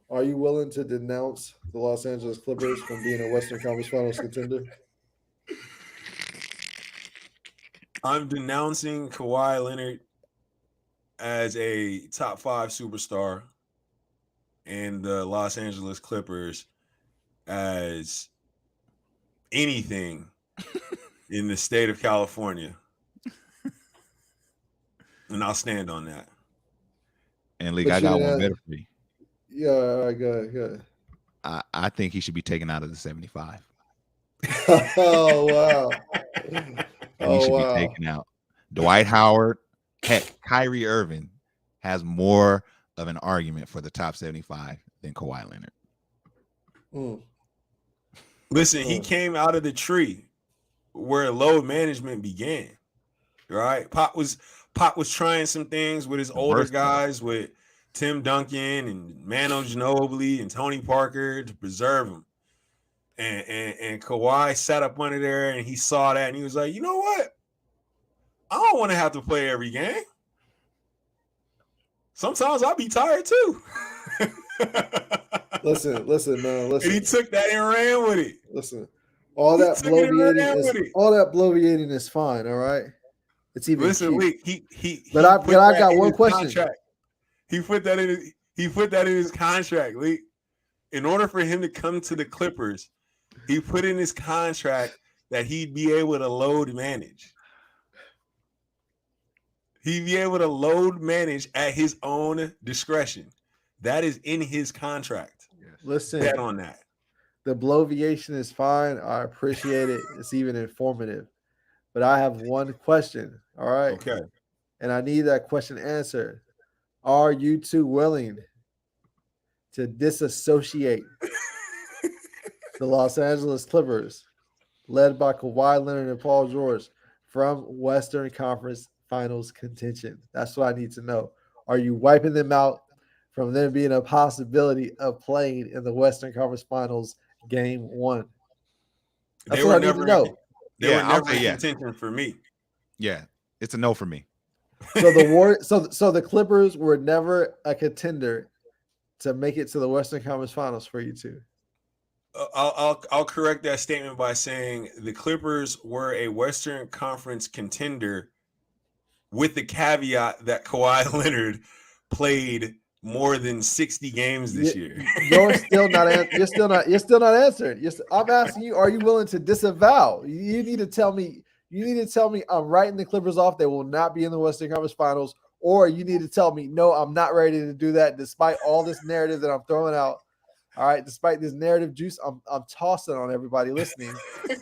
B: Are you willing to denounce the Los Angeles Clippers from being a Western Conference Finals contender?
C: I'm denouncing Kawhi Leonard as a top 5 superstar and the Los Angeles Clippers as anything in the state of California. And I'll stand on that.
A: And League, I got one better for you.
B: Yeah, all right, go ahead.
A: I think he should be taken out of the 75.
B: Oh, wow.
A: He should be taken out. Dwight Howard, heck, Kyrie Irving has more of an argument for the top 75 than Kawhi Leonard.
B: Mm.
C: Listen, he came out of the tree where load management began, right? Pop was trying some things with his older guys, with Tim Duncan and Manu Ginobili and Tony Parker to preserve him. And Kawhi sat up under there and he saw that and he was like, you know what? I don't want to have to play every game. Sometimes I'll be tired too.
B: Listen, man.
C: And
B: Listen.
C: he took that and ran with it.
B: Listen. All that bloviating is fine. All right. It's even.
C: Listen,
B: cute.
C: he.
B: But I got one question.
C: Contract. He put that in. He put that in his contract, Lee. In order for him to come to the Clippers, he put in his contract that he'd be able to load manage. He'd be able to load manage at his own discretion. That is in his contract.
B: Listen,
C: bet on that.
B: The bloviation is fine. I appreciate it. It's even informative. But I have one question. All right.
C: Okay.
B: And I need that question answered. Are you two willing to disassociate the Los Angeles Clippers, led by Kawhi Leonard and Paul George, from Western Conference Finals contention? That's what I need to know. Are you wiping them out from them being a possibility of playing in the Western Conference Finals Game 1? That's what I need to know.
C: They were never in contention for me.
A: Yeah, it's a no for me.
B: So the Clippers were never a contender to make it to the Western Conference Finals for you two.
C: I'll correct that statement by saying the Clippers were a Western Conference contender, with the caveat that Kawhi Leonard played more than 60 games this year.
B: You're still not answering. I'm asking you, are you willing to disavow? You need to tell me. You need to tell me I'm writing the Clippers off. They will not be in the Western Conference Finals. Or you need to tell me, no, I'm not ready to do that, despite all this narrative that I'm throwing out. All right, despite this narrative juice, I'm tossing on everybody listening.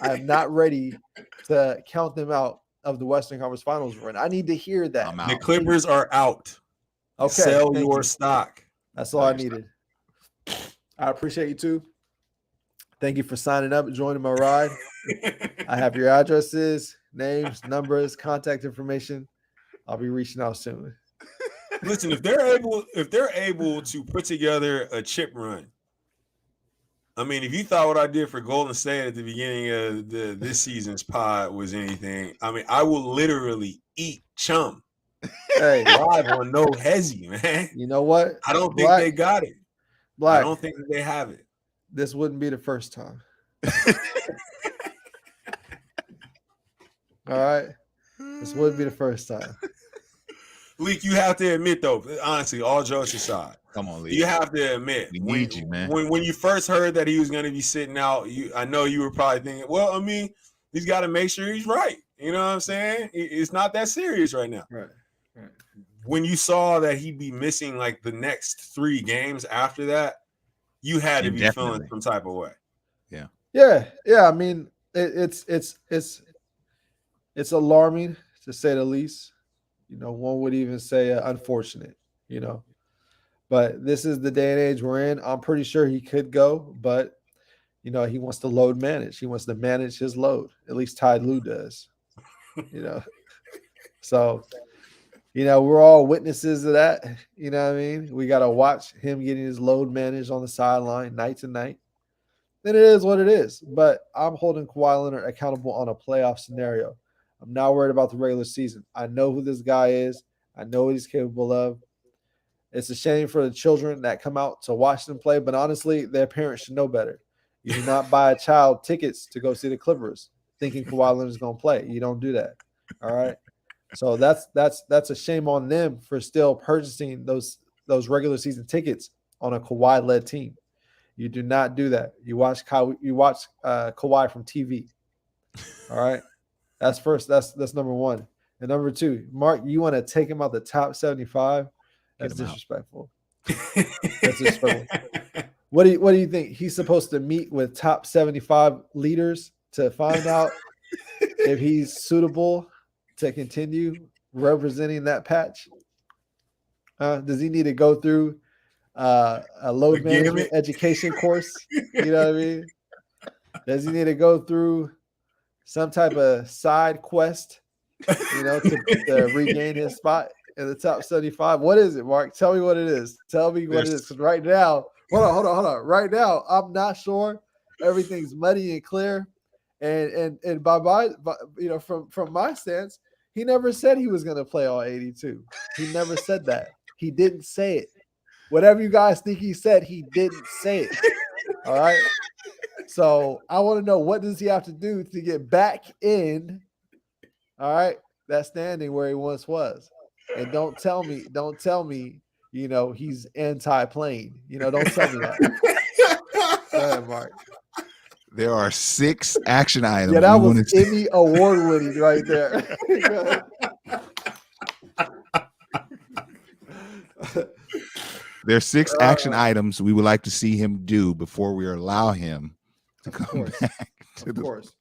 B: I am not ready to count them out of the Western Conference Finals run. I need to hear that.
C: The Clippers are out.
B: Okay,
C: sell your stock.
B: That's all I needed. I appreciate you too. Thank you for signing up and joining my ride. I have your addresses, names, numbers, contact information. I'll be reaching out soon.
C: Listen, if they're able to put together a chip run, I mean, if you thought what I did for Golden State at the beginning of this season's pod was anything, I mean, I will literally eat chum.
B: Hey,
C: live on No Hesi, man.
B: You know what?
C: I don't think they got it.
B: Black,
C: I don't think that they have it.
B: This wouldn't be the first time. All right? This wouldn't be the first time.
C: Leak, you have to admit, though, honestly, all jokes aside.
A: Come on, Leak.
C: You have to admit.
A: We need you, man.
C: When you first heard that he was going to be sitting out, I know you were probably thinking, well, I mean, he's got to make sure he's right. You know what I'm saying? It's not that serious right now.
B: Right.
C: When you saw that he'd be missing like the next 3 games after that, you had to be feeling some type of way.
B: Yeah. I mean, it's alarming to say the least. You know, one would even say unfortunate. You know, but this is the day and age we're in. I'm pretty sure he could go, but you know, he wants to load manage. He wants to manage his load. At least Ty Lue does. You know, so. You know, we're all witnesses of that. You know what I mean? We got to watch him getting his load managed on the sideline night to night. Then it is what it is. But I'm holding Kawhi Leonard accountable on a playoff scenario. I'm not worried about the regular season. I know who this guy is. I know what he's capable of. It's a shame for the children that come out to watch them play. But honestly, their parents should know better. You do not buy a child tickets to go see the Clippers thinking Kawhi Leonard is going to play. You don't do that. All right? So that's a shame on them for still purchasing those regular season tickets on a Kawhi-led team. You do not do that. You watch Kawhi from TV. All right, that's first. That's number one. And number two, Mark, you want to take him out the top 75? That's disrespectful. That's disrespectful. What do you think? He's supposed to meet with top 75 leaders to find out if he's suitable to continue representing that patch? Does he need to go through a load management education course? You know what I mean? Does he need to go through some type of side quest, you know, to regain his spot in the top 75? What is it, Mark? Tell me what it is. Tell me what it is. Because right now, hold on. Right now, I'm not sure everything's muddy and clear. And by from my stance, he never said he was going to play all 82. He never said that. He didn't say it. Whatever you guys think he said, he didn't say it. All right. So I want to know, what does he have to do to get back in, all right, that standing where he once was? And don't tell me, he's anti-plane. Don't tell me that. Go ahead, Mark.
A: There are 6 action items.
B: Yeah, that
A: we
B: was
A: wanna see.
B: Emmy award winning right there. Go ahead.
A: There's 6 action items we would like to see him do before we allow him to come back to the.
B: course.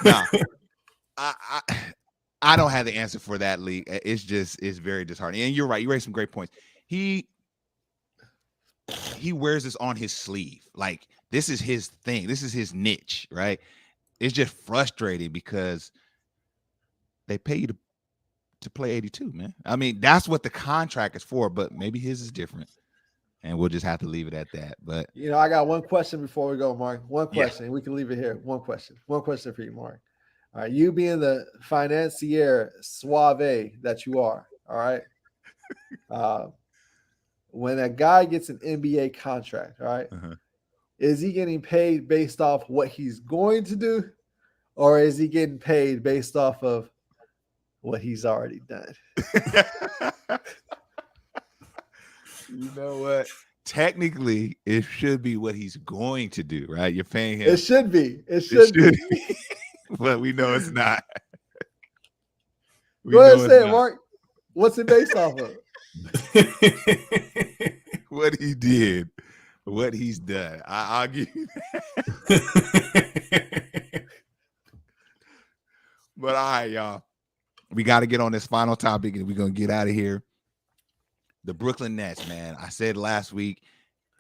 A: Now, I don't have the answer for that, Lee. It's very disheartening. And you're right. You raised some great points. He wears this on his sleeve. Like, this is his thing. This is his niche, right? It's just frustrating because they pay you to play 82, man. I mean, that's what the contract is for, but maybe his is different. And we'll just have to leave it at that. But
B: I got one question before we go, Mark. One question. Yeah. We can leave it here. One question for you, Mark. All right. You being the financier suave that you are, all right. When a guy gets an NBA contract, all right, is he getting paid based off what he's going to do, or is he getting paid based off of what he's already done?
A: You know what? Technically, it should be what he's going to do, right? You're paying him.
B: It should be. It should be.
A: But we know it's not.
B: Go ahead and say it, Mark. What's it based off of?
A: What he did, what he's done. I'll give you that. But all right, y'all. We got to get on this final topic and we're going to get out of here. The Brooklyn Nets, man. I said last week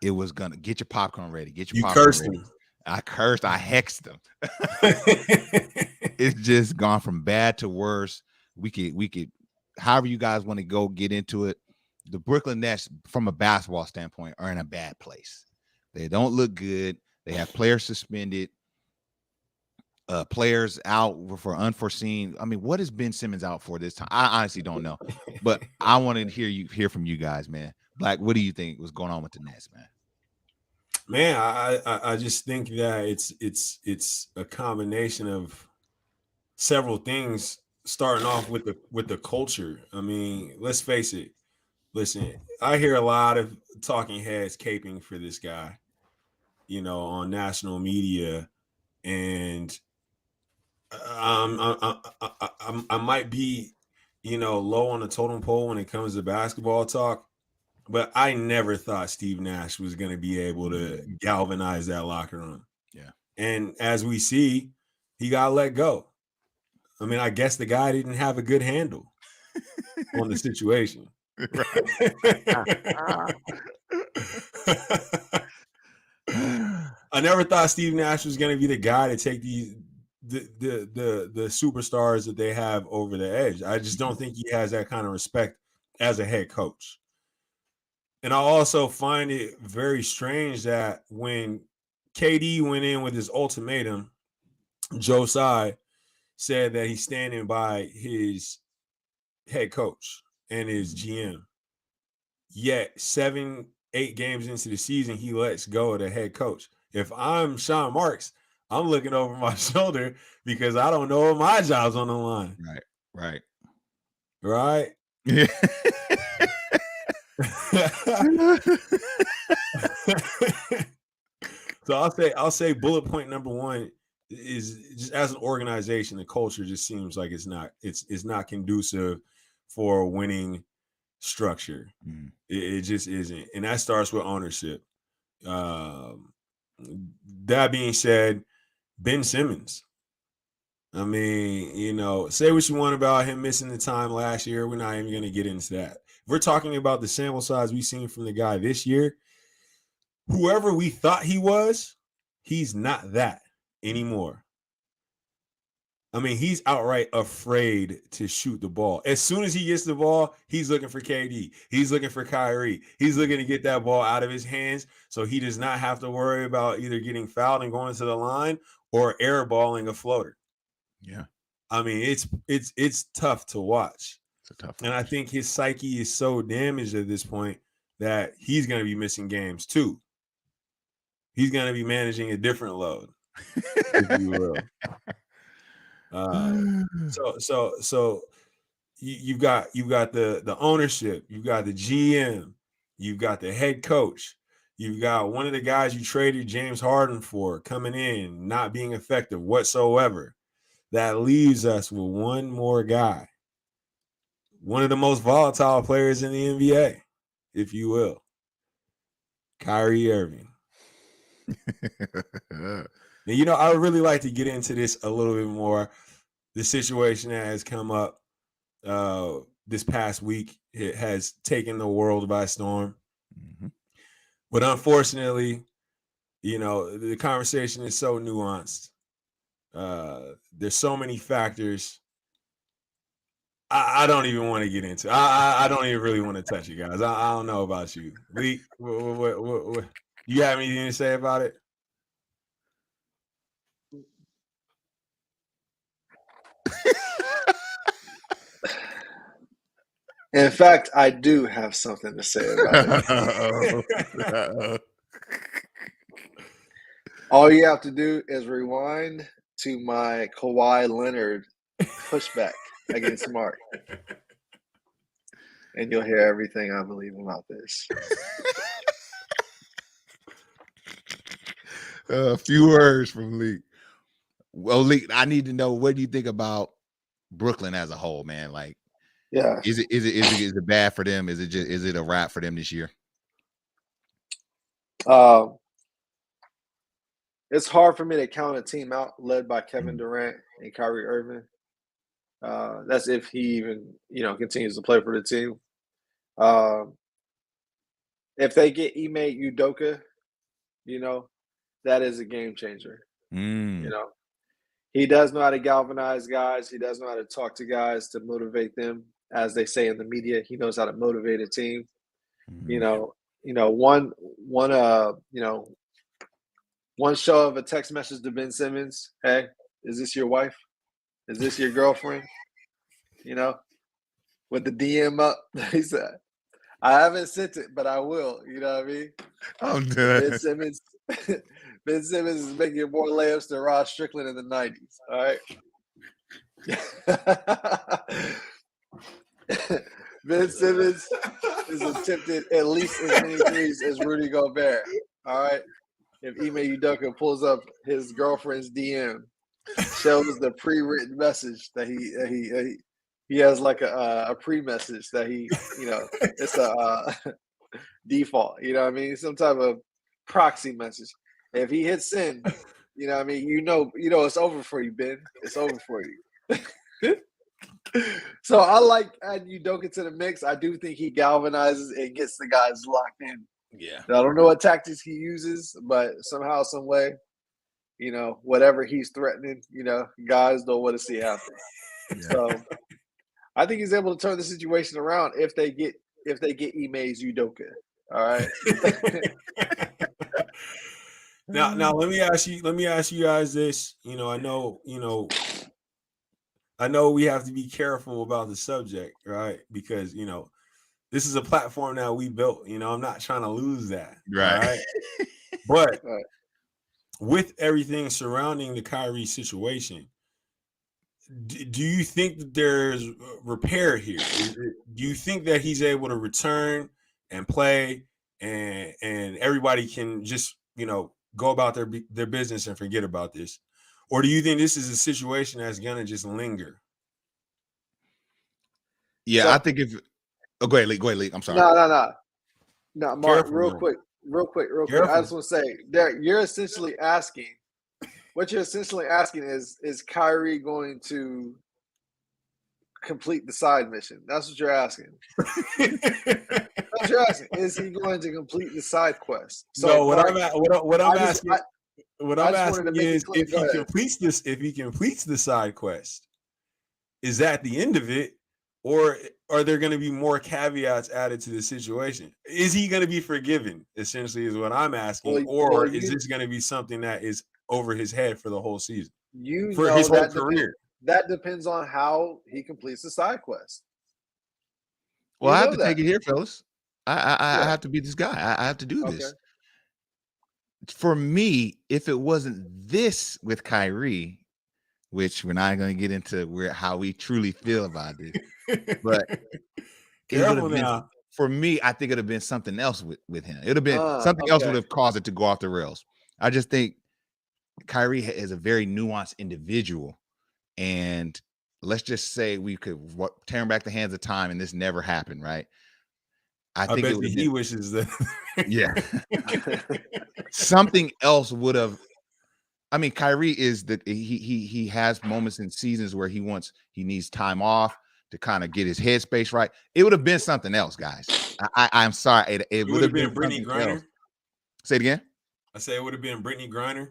A: it was going to get your popcorn ready. Get your popcorn ready. Him. I cursed. I hexed them. It's just gone from bad to worse. We could, however you guys want to go get into it. The Brooklyn Nets, from a basketball standpoint, are in a bad place. They don't look good. They have players suspended, players out for unforeseen. I mean, what is Ben Simmons out for this time? I honestly don't know, but I want to hear from you guys, man. Black, what do you think was going on with the Nets, man?
C: Man, I just think that it's a combination of several things, starting off with the culture. I mean, let's face it. Listen, I hear a lot of talking heads caping for this guy, on national media, and I might be, low on the totem pole when it comes to basketball talk, but I never thought Steve Nash was going to be able to galvanize that locker room.
A: Yeah. And
C: as we see, he got let go. I mean, I guess the guy didn't have a good handle on the situation. I never thought Steve Nash was going to be the guy to take the superstars that they have over the edge. I just don't think he has that kind of respect as a head coach. And I also find it very strange that when KD went in with his ultimatum, Joe Tsai said that he's standing by his head coach and his GM. Yet 7-8 games into the season, he lets go of the head coach. If I'm Sean Marks, I'm looking over my shoulder because I don't know if my job's on the line. Right.
A: Yeah.
C: So I'll say bullet point number one is, just as an organization, the culture just seems like it's not conducive for a winning structure. It just isn't, and that starts with ownership. That being said, Ben Simmons, I mean, say what you want about him missing the time last year. We're not even going to get into that. If we're talking about the sample size we've seen from the guy this year, whoever we thought he was, he's not that anymore. I mean, he's outright afraid to shoot the ball. As soon as he gets the ball, he's looking for KD. He's looking for Kyrie. He's looking to get that ball out of his hands so he does not have to worry about either getting fouled and going to the line or airballing a floater.
A: Yeah.
C: I mean, it's tough to watch.
A: It's a tough
C: one. And I think his psyche is so damaged at this point that he's going to be missing games too. He's going to be managing a different load, if you will. So you've got the ownership, you've got the GM, you've got the head coach, you've got one of the guys you traded James Harden for coming in, not being effective whatsoever. That leaves us with one more guy, one of the most volatile players in the NBA, if you will, Kyrie Irving. And, you know, I would really like to get into this a little bit more. The situation that has come up this past week, it has taken the world by storm.
A: Mm-hmm.
C: But unfortunately, you know, the conversation is so nuanced. There's so many factors. I don't even want to get into. I don't even really want to touch it, guys. I don't know about you. Lee, what, you have anything to say about it?
B: In fact, I do have something to say about it. All you have to do is rewind to my Kawhi Leonard pushback against Mark, and you'll hear everything I believe about this.
A: A few words from Lee. Well, Lee, I need to know, what do you think about Brooklyn as a whole, man? Like,
B: yeah,
A: is it bad for them? Is it a wrap for them this year?
B: It's hard for me to count a team out led by Kevin Durant and Kyrie Irving. That's if he even, continues to play for the team. If they get Ime Udoka, that is a game changer. He does know how to galvanize guys. He does know how to talk to guys to motivate them. As they say in the media, he knows how to motivate a team. One show of a text message to Ben Simmons. Hey, is this your wife? Is this your girlfriend? With the DM up, he said, I haven't sent it, but I will. You know what I mean?
A: I'm done.
B: Ben Simmons is making more layups than Rod Strickland in the 90s. All right. Ben Simmons is attempted at least as many threes as Rudy Gobert. All right. If Ime Udoka pulls up his girlfriend's DM, shows the pre-written message that he has like a pre-message that it's a default. You know what I mean? Some type of proxy message. If he hits send, you know what I mean? It's over for you, Ben. It's over for you. So I like adding Udoka to the mix. I do think he galvanizes and gets the guys locked in.
A: Yeah.
B: I don't know what tactics he uses, but somehow, some way, whatever he's threatening, guys don't want to see happen. Yeah. So I think he's able to turn the situation around if they get Ime's Udoka. All right.
C: Now let me ask you guys this. I know we have to be careful about the subject, right? Because this is a platform that we built. I'm not trying to lose that.
A: Right.
C: But with everything surrounding the Kyrie situation, do you think that there's repair here? Do you think that he's able to return and play and everybody can just, go about their business and forget about this? Or do you think this is a situation that's going to just linger?
A: Yeah, I think if – go ahead, Lee. I'm sorry.
B: No, Mark, real quick. I just want to say, Derek, you're essentially asking – what you're essentially asking is Kyrie going to complete the side mission? That's what you're asking. That's what you're asking. Is he going to complete the side quest? So,
C: no, what I'm asking What
B: I
C: I'm
B: just wanted to
C: asking
B: make it
C: is
B: clear. Go ahead.
C: if he completes the side quest, is that the end of it, or are there going to be more caveats added to the situation? Is he going to be forgiven? Essentially, is what I'm asking, or is this going to be something that is over his head for the whole season, for his whole career?
B: That depends on how he completes the side quest.
A: Well, I have to take it here, fellas. I have to be this guy. I have to do this.
B: Okay.
A: For me, if it wasn't this with Kyrie, which we're not going to get into how we truly feel about this, but it would have been, for me, I think it would have been something else with him. It would have been something else would have caused it to go off the rails. I just think Kyrie is a very nuanced individual, and let's just say we could tear him back the hands of time and this never happened, right?
C: I think bet he wishes that.
A: Yeah. Something else would have. I mean, Kyrie is that he has moments in seasons where he needs time off to kind of get his headspace right. It would have been something else, guys. I'm sorry. It would have been
C: Brittany Griner.
A: Else. Say it again.
C: I say it would have been Brittany Griner.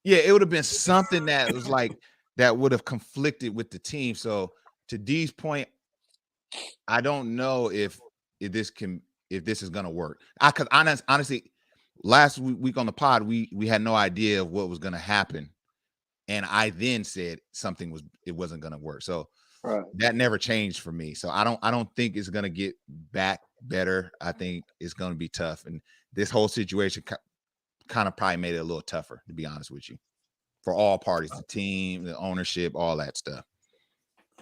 A: Yeah, it would have been something that was like that would have conflicted with the team. So to D's point, I don't know if this is gonna work. Because honestly, last week on the pod, we had no idea of what was gonna happen, and I then said it wasn't gonna work. So that never changed for me. So I don't think it's gonna get back better. I think it's gonna be tough, and this whole situation kind of probably made it a little tougher, to be honest with you, for all parties, the team, the ownership, all that stuff.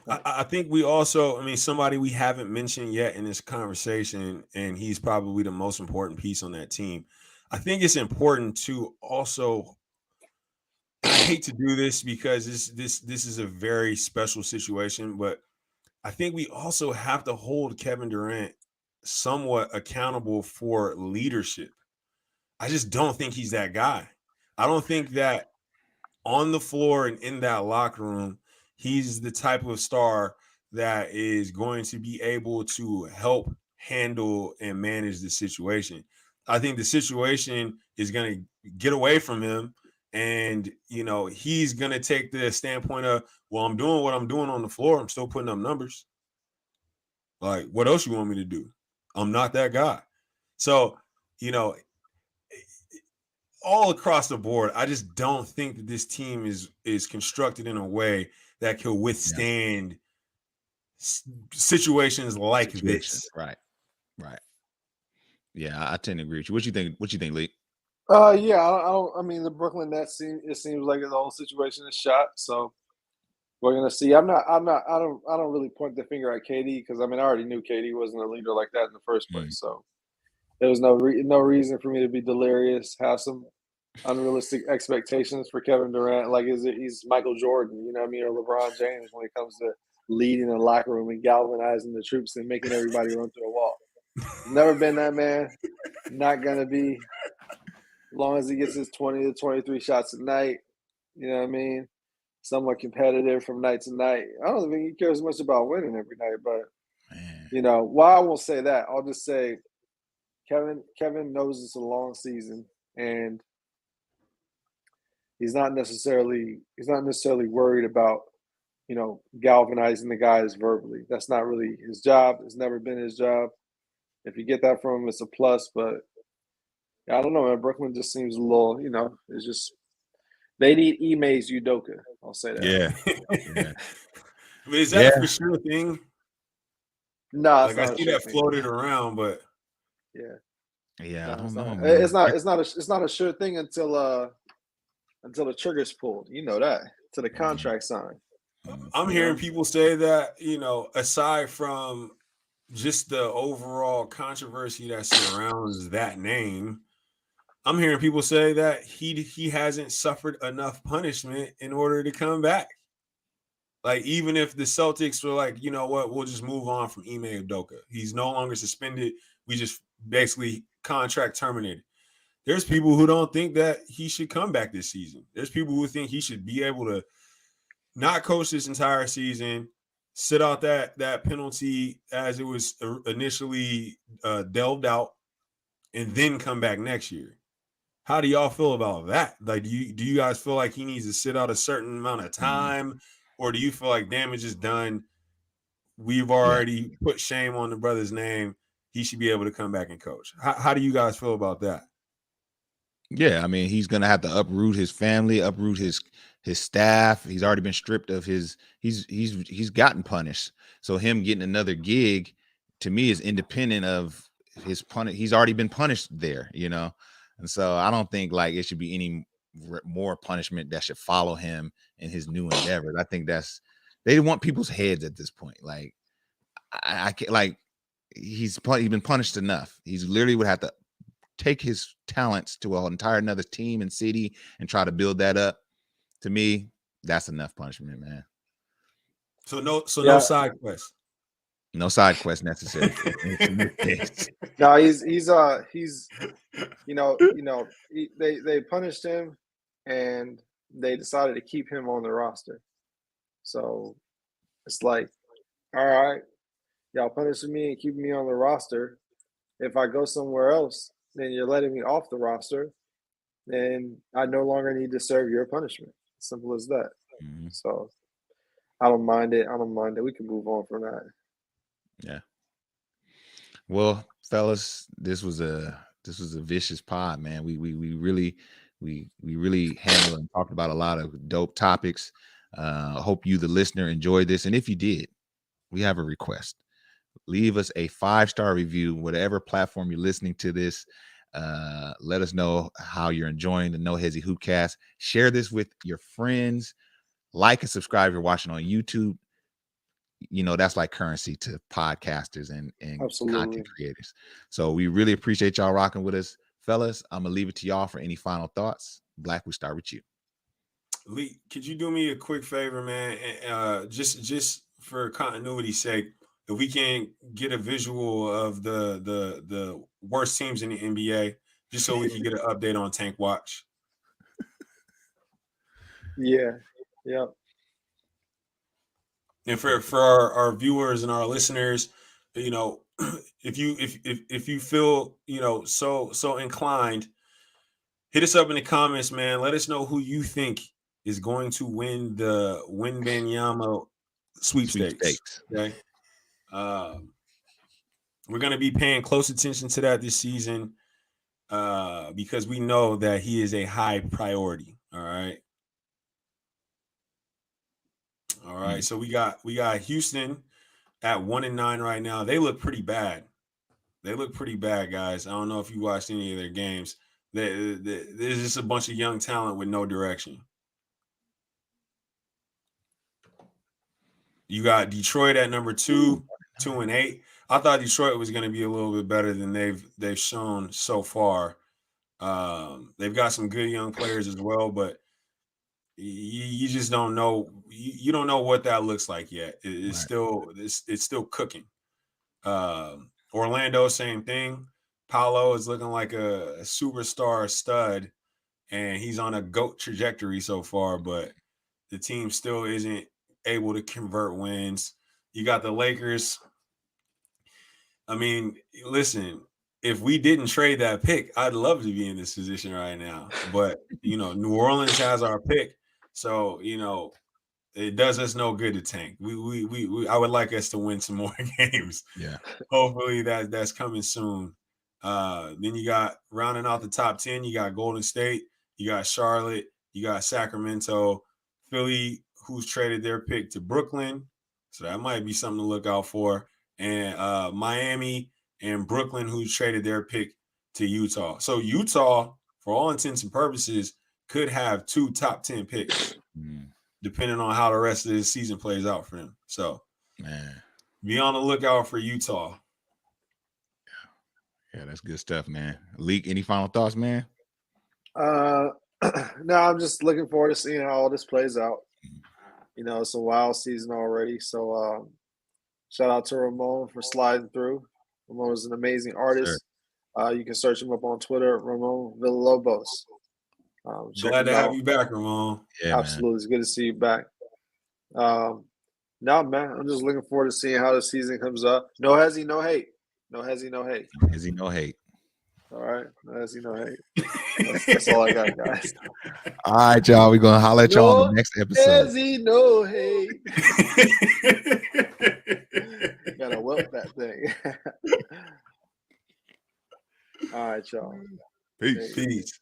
C: I think we also, somebody we haven't mentioned yet in this conversation, and he's probably the most important piece on that team. I think it's important to also, I hate to do this because this is a very special situation, but I think we also have to hold Kevin Durant somewhat accountable for leadership. I just don't think he's that guy. I don't think that on the floor and in that locker room, he's the type of star that is going to be able to help handle and manage the situation. I think the situation is going to get away from him. And, he's going to take the standpoint of, well, I'm doing what I'm doing on the floor. I'm still putting up numbers. Like, what else you want me to do? I'm not that guy. So, all across the board, I just don't think that this team is constructed in a way that can withstand situations like this.
A: Right. Yeah, I tend to agree with you. What you think, Lee?
B: I mean, the Brooklyn Nets it seems like the whole situation is shot. So we're gonna see. I don't really point the finger at KD because I already knew KD wasn't a leader like that in the first place. So there was no reason for me to be delirious, have some unrealistic expectations for Kevin Durant. Like he's Michael Jordan, or LeBron James when it comes to leading the locker room and galvanizing the troops and making everybody run through a wall. Never been that man. Not gonna be. As long as he gets his 20 to 23 shots a night, somewhat competitive from night to night. I don't think he cares much about winning every night, but why I won't say that. I'll just say Kevin knows it's a long season and he's not necessarily worried about, galvanizing the guys verbally. That's not really his job. It's never been his job. If you get that from him, it's a plus, but I don't know, man. Brooklyn just seems a little, it's just they need Ime's Udoka. I'll say that.
A: Yeah.
C: Is that a for sure thing?
B: No,
C: I see that floated around, but
A: yeah, I don't know.
B: It's not a sure thing until the trigger's pulled. You know that to the contract signed.
C: I'm hearing people say that aside from just the overall controversy that surrounds that name, I'm hearing people say that he hasn't suffered enough punishment in order to come back. Like, even if the Celtics were like, you know what, we'll just move on from Ime Udoka. He's no longer suspended. We just basically contract terminated. There's people who don't think that he should come back this season. There's people who think he should be able to not coach this entire season, sit out that penalty as it was initially delved out, and then come back next year. How do y'all feel about that? Like, do you guys feel like he needs to sit out a certain amount of
A: Mm-hmm.
C: time, or do you feel like damage is done? We've
A: Yeah.
C: already put shame on the brother's name. He should be able to come back and coach. How do you guys feel about that?
A: Yeah, I mean, he's gonna have to uproot his family, uproot his staff. He's already been stripped of his. He's gotten punished. So him getting another gig, to me, is independent of his punish. He's already been punished there, you know, and so I don't think like it should be any more punishment that should follow him in his new endeavors. I think they want people's heads at this point. Like I can't like he's been punished enough. He's literally would have to take his talents to an entire another team and city and try to build that up. To me, that's enough punishment, man.
C: So no side quest.
A: No side quest necessary.
B: No, he's they punished him and they decided to keep him on the roster. So it's like, all right, y'all punishing me and keeping me on the roster. If I go somewhere else, then you're letting me off the roster, then I no longer need to serve your punishment. Simple as that.
A: Mm-hmm.
B: So I don't mind it. We can move on from that.
A: Yeah. Well, fellas, this was a vicious pod, man. We really handled and talked about a lot of dope topics. Hope you, the listener, enjoyed this. And if you did, we have a request. Leave us a 5-star review, whatever platform you're listening to this. Let us know how you're enjoying the No Hesi Hoopcast. Share this with your friends. Like and subscribe if you're watching on YouTube. You know, that's like currency to podcasters and content creators. So we really appreciate y'all rocking with us. Fellas, I'm going to leave it to y'all for any final thoughts. Black, we start with you.
C: Lee, could you do me a quick favor, man? Just for continuity's sake, if we can get a visual of the worst teams in the NBA, just so we can get an update on Tank Watch.
B: Yeah. Yep.
C: And for our viewers and our listeners, you know, if you feel, you know, so inclined, hit us up in the comments, man. Let us know who you think is going to win the Wembanyama sweepstakes. Okay. We're going to be paying close attention to that this season because we know that he is a high priority. All right. All right. So we got Houston at 1-9 right now. They look pretty bad. Guys. I don't know if you watched any of their games. There's just a bunch of young talent with no direction. You got Detroit at number 2, 2-8. I thought Detroit was going to be a little bit better than they've shown so far. They've got some good young players as well, but you just don't know. You don't know what that looks like yet. It's still cooking. Orlando, same thing. Paolo is looking like a superstar stud, and he's on a GOAT trajectory so far, but the team still isn't able to convert wins. You got the Lakers. I mean, listen, if we didn't trade that pick, I'd love to be in this position right now. But, you know, New Orleans has our pick. So, you know, it does us no good to tank. I would like us to win some more games.
A: Yeah.
C: Hopefully that's coming soon. Then you got rounding out the top 10, you got Golden State, you got Charlotte, you got Sacramento, Philly, who's traded their pick to Brooklyn. So that might be something to look out for. And Miami and Brooklyn, who traded their pick to Utah. So Utah, for all intents and purposes, could have 2 top 10 picks, depending on how the rest of this season plays out for them. So,
A: man,
C: be on the lookout for Utah.
A: Yeah, that's good stuff, man. Leak, any final thoughts, man?
B: No, I'm just looking forward to seeing how all this plays out. You know, it's a wild season already. So shout out to Ramon for sliding through. Ramon is an amazing artist. Sure. You can search him up on Twitter, Ramon Villalobos.
C: Glad to have you back, Ramon.
B: Yeah, absolutely. Man. It's good to see you back. No, man, I'm just looking forward to seeing how the season comes up. No Hesi, no hate. No Hesi, no hate.
A: No Hesi, no hate.
B: All right. As you know, hey, that's all I got, guys.
A: All right, y'all. We're gonna holler at y'all on
B: No
A: the next episode.
B: Hesi, no hate. Gotta whelp that thing. All right, y'all.
A: Peace.
C: Peace.